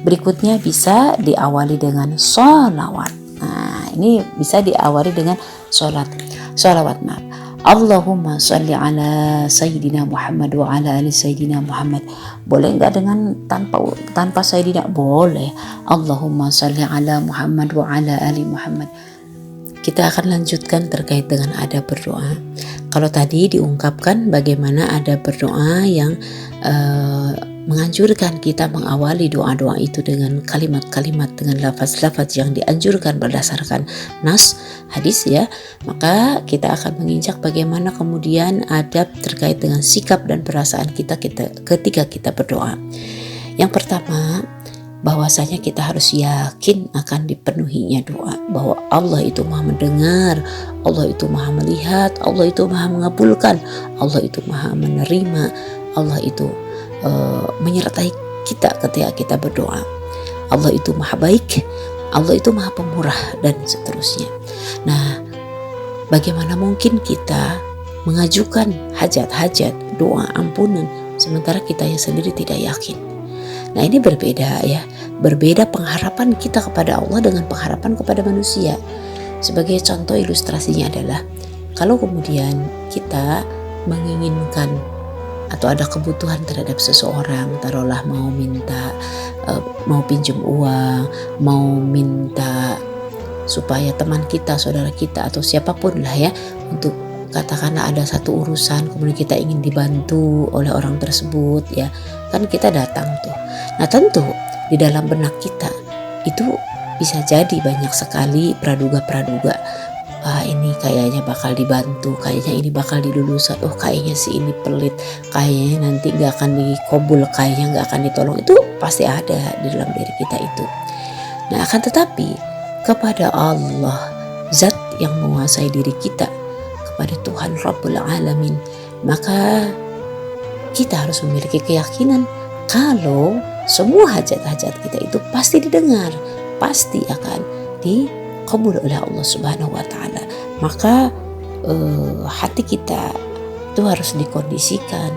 B: Berikutnya bisa diawali dengan sholawat. Nah ini bisa diawali dengan sholawat maaf. Allahumma sholli ala Sayyidina Muhammad wa ala ali Sayyidina Muhammad. Boleh enggak dengan tanpa Sayyidina? Boleh. Allahumma sholli ala Muhammad wa ala ali Muhammad. Kita akan lanjutkan terkait dengan adab berdoa. Kalau tadi diungkapkan bagaimana adab berdoa yang menganjurkan kita mengawali doa-doa itu dengan kalimat-kalimat, dengan lafaz-lafaz yang dianjurkan berdasarkan nas hadis ya, maka kita akan menginjak bagaimana kemudian adab terkait dengan sikap dan perasaan kita ketika kita berdoa. Yang pertama, bahwasanya kita harus yakin akan dipenuhinya doa, bahwa Allah itu maha mendengar, Allah itu maha melihat, Allah itu maha mengabulkan, Allah itu maha menerima, Allah itu menyertai kita ketika kita berdoa. Allah itu maha baik, Allah itu maha pemurah, dan seterusnya. Nah, bagaimana mungkin kita mengajukan hajat-hajat, doa ampunan, sementara kita yang sendiri tidak yakin? Nah, ini berbeda ya, berbeda pengharapan kita kepada Allah dengan pengharapan kepada manusia. Sebagai contoh ilustrasinya adalah, kalau kemudian kita menginginkan atau ada kebutuhan terhadap seseorang, taruhlah mau minta, mau pinjam uang, mau minta supaya teman kita, saudara kita, atau siapapun lah ya, untuk katakanlah ada satu urusan, kemudian kita ingin dibantu oleh orang tersebut ya, kan kita datang tuh. Nah, tentu di dalam benak kita itu bisa jadi banyak sekali praduga-praduga. Ini kayaknya bakal dibantu, kayaknya ini bakal dilulusan, kayaknya si ini pelit, kayaknya nanti gak akan dikabul, kayaknya gak akan ditolong. Itu pasti ada di dalam diri kita itu. Nah, akan tetapi kepada Allah, zat yang menguasai diri kita, kepada Tuhan Rabbul Alamin, maka kita harus memiliki keyakinan kalau semua hajat-hajat kita itu pasti didengar, pasti akan dikabul oleh Allah Subhanahu wa Ta'ala. Maka hati kita itu harus dikondisikan,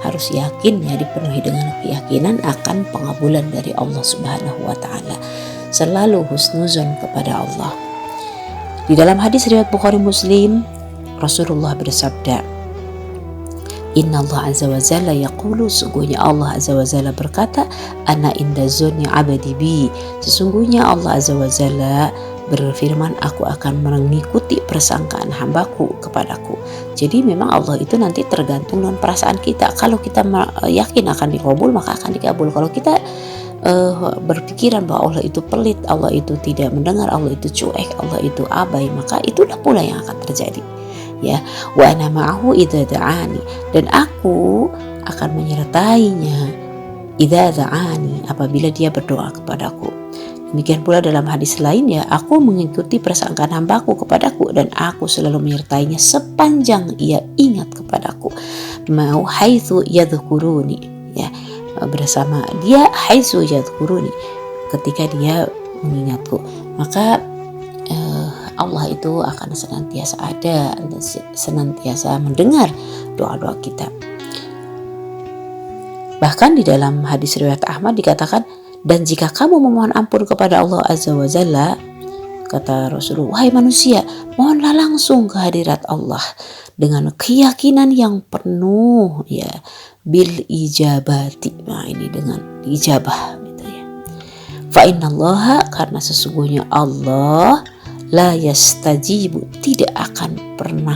B: harus yakin ya, dipenuhi dengan keyakinan akan pengabulan dari Allah Subhanahu wa Ta'ala. Selalu husnuzon kepada Allah. Di dalam hadis riwayat Bukhari Muslim, Rasulullah bersabda, Inna Allah Azza wa Jalla yaqulu, sesungguhnya Allah Azza wa Jalla berkata, Ana inda zonni abadi bi, sesungguhnya Allah Azza wa Jalla berfirman, aku akan mengikuti persangkaan hambaku kepadaku. Jadi memang Allah itu nanti tergantung dengan perasaan kita. Kalau kita yakin akan dikabul, maka akan dikabul. Kalau kita berpikiran bahwa Allah itu pelit, Allah itu tidak mendengar, Allah itu cuek, Allah itu abai, maka itulah pula yang akan terjadi. Ya, wa ana ma'ahu idza da'ani, dan aku akan menyertainya idza da'ani, apabila dia berdoa kepadaku. Demikian pula dalam hadis lain ya, aku mengikuti persangkaan hambaku kepadaku dan aku selalu menyertainya sepanjang ia ingat kepadaku. Mau haitsu yadhkuruni, ya, bersama dia haitsu yadhkuruni, ketika dia mengingatku, maka Allah itu akan senantiasa ada, senantiasa mendengar doa-doa kita. Bahkan di dalam hadis riwayat Ahmad dikatakan, dan jika kamu memohon ampun kepada Allah Azza wa Jalla, kata Rasulullah, wahai manusia, mohonlah langsung ke hadirat Allah dengan keyakinan yang penuh ya, bil ijabati. Nah, ini dengan ijabah gitu ya. Fa innallaha, karena sesungguhnya Allah la yastajibu, tidak akan pernah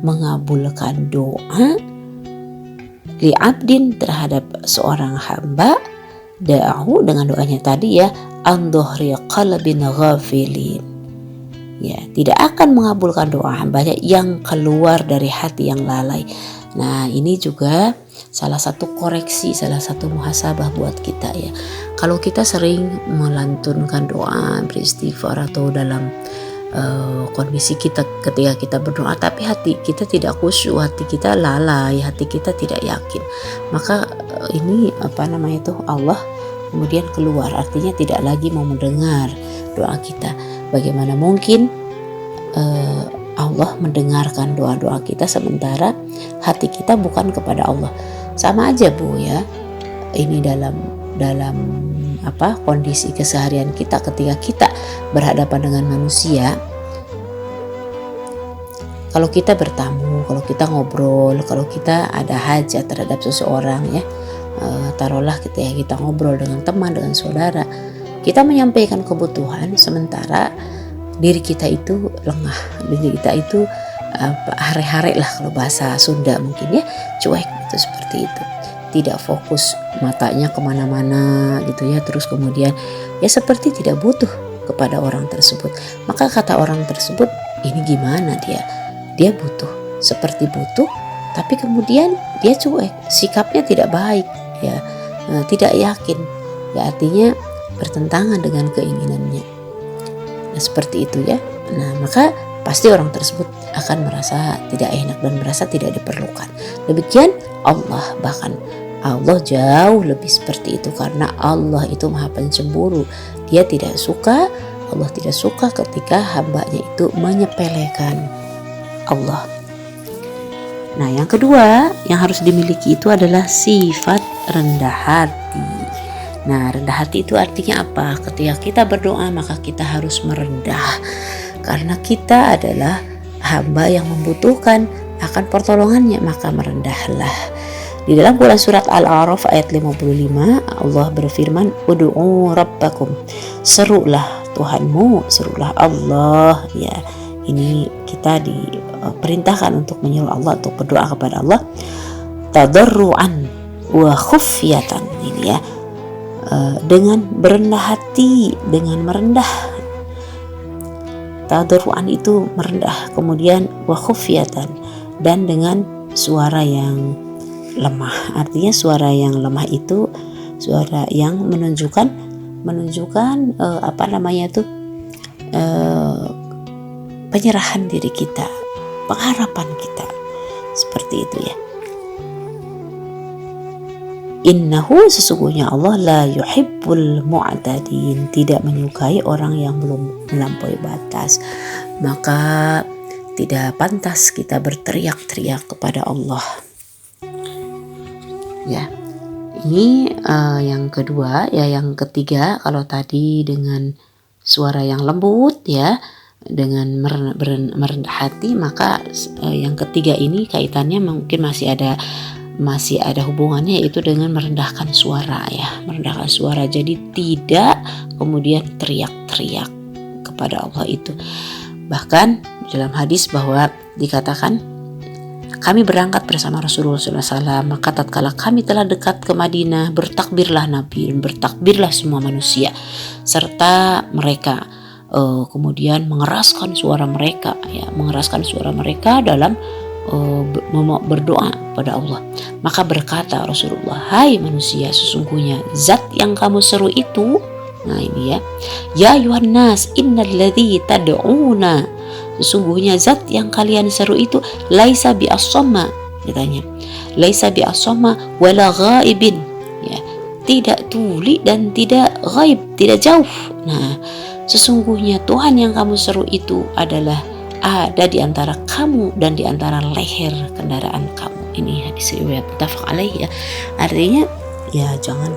B: mengabulkan doa li abdin, terhadap seorang hamba, da'ahu, dengan doanya tadi ya, an dhuhri qalbin ghafilin, ya, tidak akan mengabulkan doa hambanya yang keluar dari hati yang lalai. Nah, ini juga salah satu koreksi, salah satu muhasabah buat kita ya. Kalau kita sering melantunkan doa, beristighfar, atau dalam kondisi kita ketika kita berdoa tapi hati kita tidak khusyuk, hati kita lalai, hati kita tidak yakin, maka ini Allah kemudian keluar, artinya tidak lagi mau mendengar doa kita. Bagaimana mungkin Allah mendengarkan doa-doa kita sementara hati kita bukan kepada Allah? Sama aja Bu ya, ini dalam kondisi keseharian kita ketika kita berhadapan dengan manusia. Kalau kita bertamu, kalau kita ngobrol, kalau kita ada hajat terhadap seseorang ya, taruhlah ketika kita ngobrol dengan teman, dengan saudara, kita menyampaikan kebutuhan sementara diri kita itu lengah, diri kita itu hare-hare lah kalau bahasa Sunda mungkin ya, cuek gitu, seperti itu, tidak fokus, matanya kemana-mana gitu ya, terus kemudian ya seperti tidak butuh kepada orang tersebut. Maka kata orang tersebut, ini gimana dia butuh, seperti butuh, tapi kemudian dia cuek, sikapnya tidak baik ya, tidak yakin ya, artinya bertentangan dengan keinginannya. Nah, seperti itu ya. Nah, maka pasti orang tersebut akan merasa tidak enak dan merasa tidak diperlukan. Demikian Allah, bahkan Allah jauh lebih seperti itu, karena Allah itu maha pencemburu. Dia tidak suka, Allah tidak suka ketika hambanya itu menyepelekan Allah. Nah, yang kedua yang harus dimiliki itu adalah sifat rendah hati. Nah, rendah hati itu artinya apa? Ketika kita berdoa maka kita harus merendah, karena kita adalah hamba yang membutuhkan akan pertolongannya, maka merendahlah. Di dalam Quran surat Al-A'raf ayat 55 Allah berfirman, "Ud'u rabbakum." Serulah Tuhanmu, serulah Allah. Ya, ini kita diperintahkan untuk menyeru Allah, untuk berdoa kepada Allah tadarruan wa khufyatan, ini ya, dengan berendah hati, dengan merendah. Tadarruan itu merendah, kemudian wa khufyatan, dan dengan suara yang lemah. Artinya suara yang lemah itu suara yang menunjukkan penyerahan diri kita, pengharapan kita, seperti itu ya. Innahu, sesungguhnya Allah, la yuhibbul mu'tadin, tidak menyukai orang yang belum melampaui batas. Maka tidak pantas kita berteriak-teriak kepada Allah. Ya, ini yang kedua. Ya, yang ketiga, kalau tadi dengan suara yang lembut ya, dengan merendah hati, maka yang ketiga ini kaitannya mungkin masih ada hubungannya, yaitu dengan merendahkan suara ya, merendahkan suara. Jadi tidak kemudian teriak-teriak kepada Allah itu. Bahkan dalam hadis bahwa dikatakan, kami berangkat bersama Rasulullah SAW, maka tatkala kami telah dekat ke Madinah, bertakbirlah Nabi dan bertakbirlah semua manusia, serta mereka kemudian mengeraskan suara mereka dalam berdoa pada Allah. Maka berkata Rasulullah, hai manusia, sesungguhnya zat yang kamu seru itu, nah ini ya ayuhan nas innalladzi tad'una, sesungguhnya zat yang kalian seru itu laisa bi as-samma, katanya laisa bi as-samma wala ghaibin, ya, tidak tuli dan tidak ghaib, tidak jauh. Nah, sesungguhnya Tuhan yang kamu seru itu adalah ada di antara kamu dan di antara leher kendaraan kamu. Ini hadis riwayat muttafaq alaih ya. Artinya ya jangan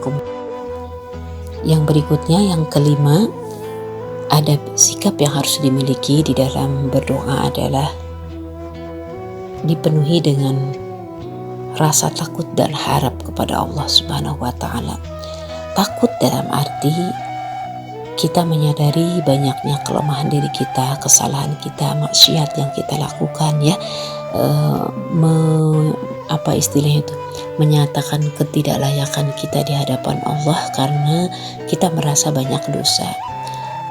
B: Yang berikutnya, yang kelima, ada sikap yang harus dimiliki di dalam berdoa adalah dipenuhi dengan rasa takut dan harap kepada Allah Subhanahu wa taala. Takut dalam arti kita menyadari banyaknya kelemahan diri kita, kesalahan kita, maksiat yang kita lakukan ya, menyatakan ketidaklayakan kita di hadapan Allah karena kita merasa banyak dosa.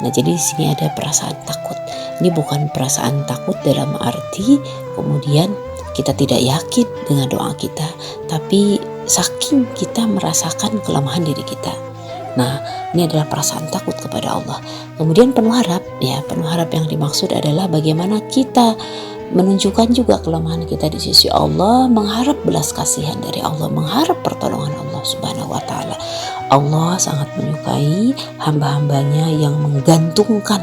B: Nah, jadi di sini ada perasaan takut. Ini bukan perasaan takut dalam arti kemudian kita tidak yakin dengan doa kita, tapi saking kita merasakan kelemahan diri kita. Nah, ini adalah perasaan takut kepada Allah. Kemudian penuh harap, ya, penuh harap yang dimaksud adalah bagaimana kita menunjukkan juga kelemahan kita di sisi Allah, mengharap belas kasihan dari Allah, mengharap pertolongan Allah Subhanahu wa taala. Allah sangat menyukai hamba-hambanya yang menggantungkan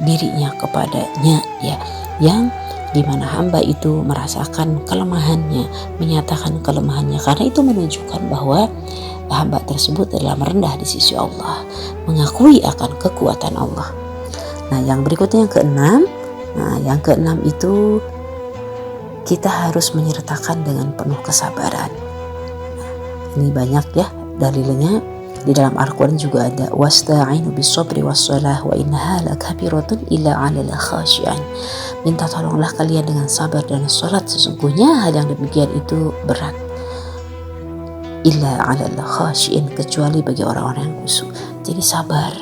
B: dirinya kepadanya, ya, yang dimana hamba itu merasakan kelemahannya, menyatakan kelemahannya, karena itu menunjukkan bahwa hamba tersebut adalah merendah di sisi Allah, mengakui akan kekuatan Allah. Nah, yang berikutnya yang keenam. Nah, yang keenam itu kita harus menyertakan dengan penuh kesabaran. Ini banyak ya dalilnya. Di dalam Al-Quran juga ada wasta'inu bis-sabri was-shalah wa innaha lakabiratun illa 'alal khashi'in. Minta tolonglah kalian dengan sabar dan salat, sesungguhnya hal yang demikian itu berat. Illa 'alal khashi'in, kecuali bagi orang-orang yang khusyuk. Jadi sabar.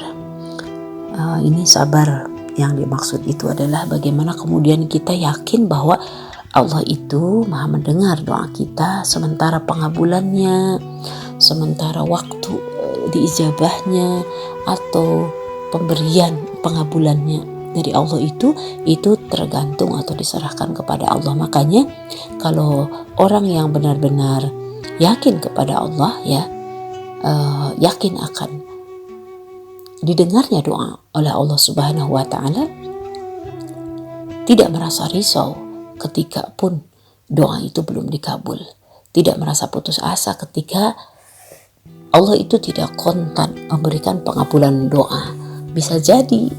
B: Ini sabar yang dimaksud itu adalah bagaimana kemudian kita yakin bahwa Allah itu maha mendengar doa kita, sementara pengabulannya, sementara waktu diijabahnya atau pemberian pengabulannya dari Allah itu tergantung atau diserahkan kepada Allah. Makanya kalau orang yang benar-benar yakin kepada Allah ya, yakin akan didengarnya doa oleh Allah Subhanahu wa taala, tidak merasa risau ketika pun doa itu belum dikabul, tidak merasa putus asa ketika Allah itu tidak kontan memberikan pengabulan doa. Bisa jadi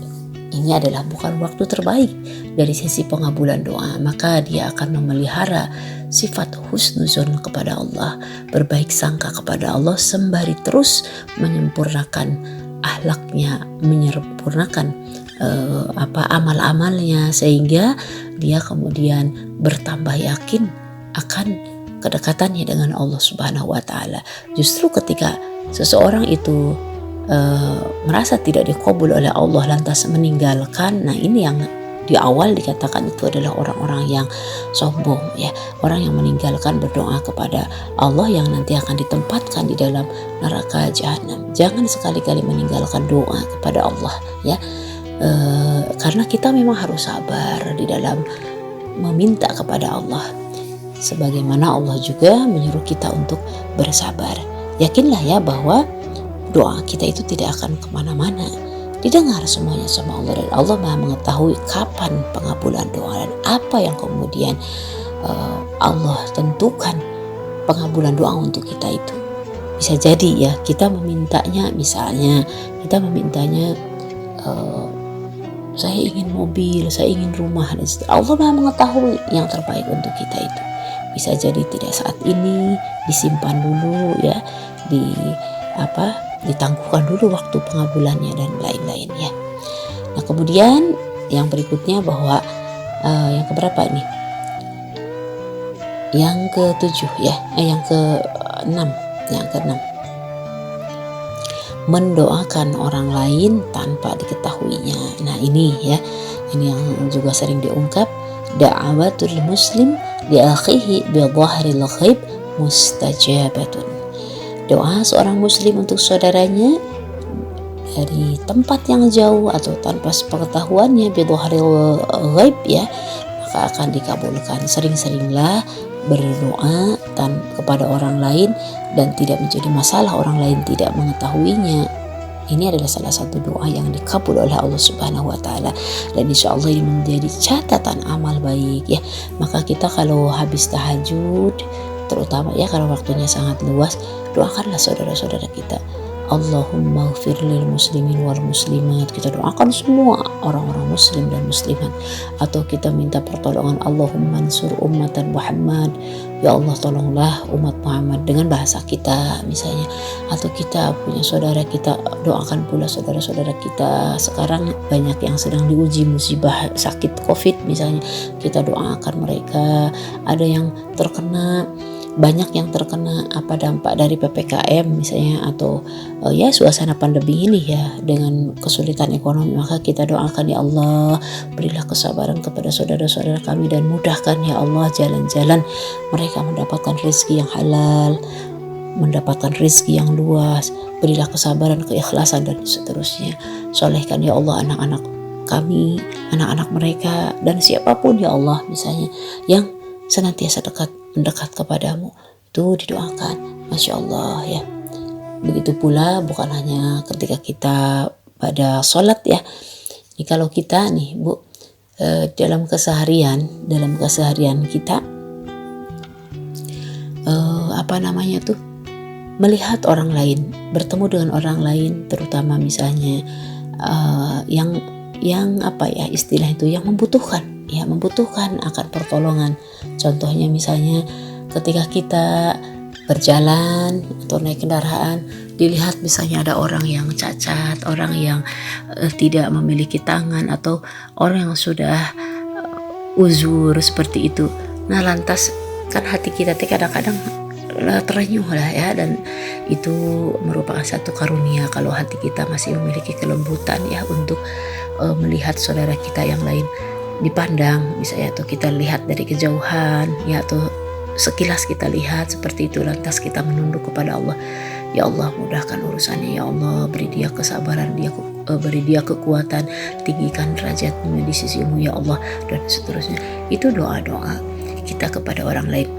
B: ini adalah bukan waktu terbaik dari sisi pengabulan doa, maka dia akan memelihara sifat husnuzon kepada Allah, berbaik sangka kepada Allah, sembari terus menyempurnakan akhlaknya, menyempurnakan amal-amalnya, sehingga dia kemudian bertambah yakin akan kedekatannya dengan Allah Subhanahu wa taala. Justru ketika seseorang itu merasa tidak dikabul oleh Allah lantas meninggalkan, nah ini yang di awal dikatakan itu adalah orang-orang yang sombong ya, orang yang meninggalkan berdoa kepada Allah yang nanti akan ditempatkan di dalam neraka jahanam. Jangan sekali-kali meninggalkan doa kepada Allah ya, karena kita memang harus sabar di dalam meminta kepada Allah, sebagaimana Allah juga menyuruh kita untuk bersabar. Yakinlah ya bahwa doa kita itu tidak akan kemana-mana, didengar semuanya sama Allah, dan Allah Maha mengetahui kapan pengabulan doa dan apa yang kemudian Allah tentukan pengabulan doa untuk kita itu. Bisa jadi ya kita memintanya, misalnya kita memintanya saya ingin mobil, saya ingin rumah, dan Allah Maha mengetahui yang terbaik untuk kita itu. Bisa jadi tidak saat ini, disimpan dulu ya, ditangguhkan dulu waktu pengabulannya dan lain-lain ya. Nah kemudian yang berikutnya bahwa yang keberapa nih? Yang ke-7 ya, yang ke-6, mendoakan orang lain tanpa diketahuinya. Nah ini ya, ini yang juga sering diungkap, da'awatul muslim li akhihi bi dhahril ghaib mustajabatun. Doa seorang muslim untuk saudaranya dari tempat yang jauh atau tanpa sepengetahuannya bi dhahril ghaib ya, maka akan dikabulkan. Sering-seringlah berdoa kepada orang lain dan tidak menjadi masalah orang lain tidak mengetahuinya. Ini adalah salah satu doa yang dikabul oleh Allah Subhanahu wa taala, dan insya Allah ini menjadi catatan amal baik ya. Maka kita kalau habis tahajud, terutama ya kalau waktunya sangat luas, doakanlah saudara-saudara kita. Allahumma ighfir lil muslimin wal muslimat. Kita doakan semua orang-orang muslim dan muslimat. Atau kita minta pertolongan, Allahumma ansur ummatan Muhammad. Ya Allah tolonglah umat Muhammad, dengan bahasa kita misalnya. Atau kita punya saudara, kita doakan pula saudara-saudara kita. Sekarang banyak yang sedang diuji musibah sakit COVID misalnya, kita doakan mereka. Ada yang terkena, banyak yang terkena dampak dari PPKM misalnya, atau ya suasana pandemi ini ya, dengan kesulitan ekonomi, maka kita doakan, ya Allah berilah kesabaran kepada saudara-saudara kami dan mudahkan ya Allah jalan-jalan mereka mendapatkan rezeki yang halal, mendapatkan rezeki yang luas, berilah kesabaran, keikhlasan dan seterusnya. Solehkan ya Allah anak-anak kami, anak-anak mereka, dan siapapun ya Allah misalnya yang senantiasa mendekat kepadamu, itu didoakan. Masya Allah ya. Begitu pula bukan hanya ketika kita pada sholat ya. Ini kalau kita nih Bu, dalam keseharian kita melihat orang lain, bertemu dengan orang lain, terutama misalnya yang istilah itu yang membutuhkan akan pertolongan. Contohnya misalnya ketika kita berjalan atau naik kendaraan, dilihat misalnya ada orang yang cacat, orang yang tidak memiliki tangan, atau orang yang sudah uzur seperti itu. Nah lantas kan hati kita kadang-kadang terenyuh lah ya, dan itu merupakan satu karunia kalau hati kita masih memiliki kelembutan ya untuk melihat saudara kita yang lain dipandang misalnya, atau kita lihat dari kejauhan ya, atau sekilas kita lihat seperti itu, lantas kita menunduk kepada Allah. Ya Allah mudahkan urusannya, ya Allah beri dia kesabaran, beri dia kekuatan, tinggikan derajatnya di sisimu ya Allah, dan seterusnya. Itu doa-doa kita kepada orang lain.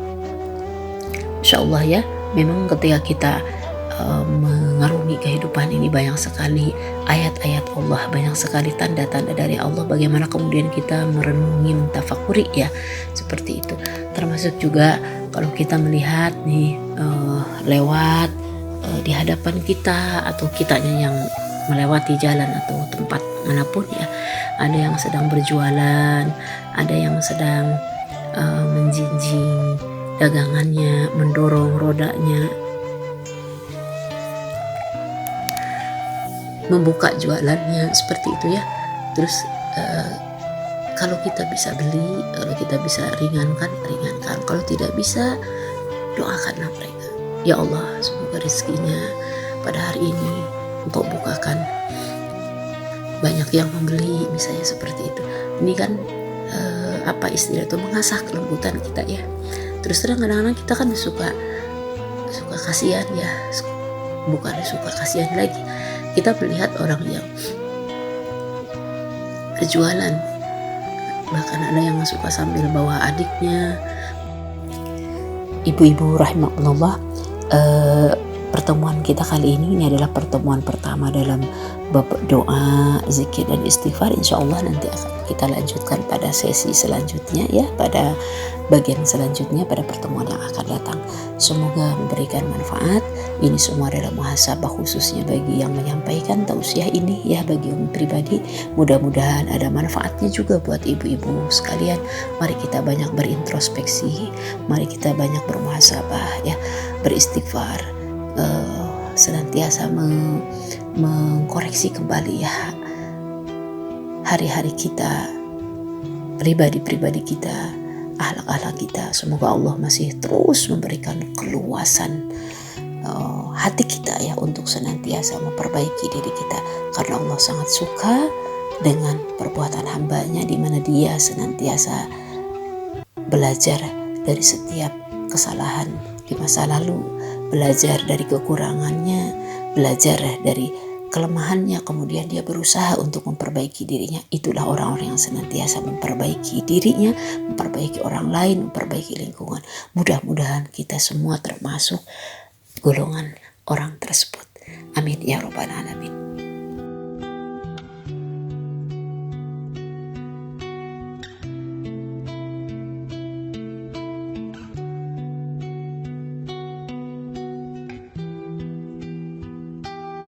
B: Insya Allah ya, Memang ketika kita mengarungi kehidupan ini banyak sekali ayat-ayat Allah, banyak sekali tanda-tanda dari Allah, bagaimana kemudian kita merenungi, mentafakuri ya, seperti itu. Termasuk juga kalau kita melihat nih lewat di hadapan kita atau kitanya yang melewati jalan atau tempat manapun ya, ada yang sedang berjualan, ada yang sedang menjinjing dagangannya, mendorong rodanya, membuka jualannya, seperti itu ya. Terus kalau kita bisa beli, kalau kita bisa ringankan, kalau tidak bisa doakanlah mereka, ya Allah semoga rezekinya pada hari ini Engkau bukakan, banyak yang membeli, misalnya seperti itu. Ini kan apa istilah itu, mengasah kelembutan kita ya. Terus terang kadang-kadang kita kan suka kasihan ya, bukan suka kasihan lagi, kita melihat orang yang berjualan, bahkan ada yang suka sambil bawa adiknya. Ibu-ibu rahimahullah, pertemuan kita kali ini adalah pertemuan pertama dalam bab doa, zikir dan istighfar. Insya Allah nanti akan kita lanjutkan pada sesi selanjutnya ya, pada bagian selanjutnya, pada pertemuan yang akan datang. Semoga memberikan manfaat. Ini semua adalah muhasabah khususnya bagi yang menyampaikan tausiah ini ya, bagi umi pribadi. Mudah-mudahan ada manfaatnya juga buat ibu-ibu sekalian. Mari kita banyak berintrospeksi, mari kita banyak bermuhasabah ya, beristighfar, senantiasa mengkoreksi kembali ya hari-hari kita, pribadi-pribadi kita, akhlak-akhlak kita. Semoga Allah masih terus memberikan keluasan hati kita ya, untuk senantiasa memperbaiki diri kita, karena Allah sangat suka dengan perbuatan hambanya, di mana dia senantiasa belajar dari setiap kesalahan di masa lalu, belajar dari kekurangannya, belajar dari kelemahannya, kemudian dia berusaha untuk memperbaiki dirinya. Itulah orang-orang yang senantiasa memperbaiki dirinya, memperbaiki orang lain, memperbaiki lingkungan. Mudah-mudahan kita semua termasuk golongan orang tersebut. Amin ya rabbal alamin.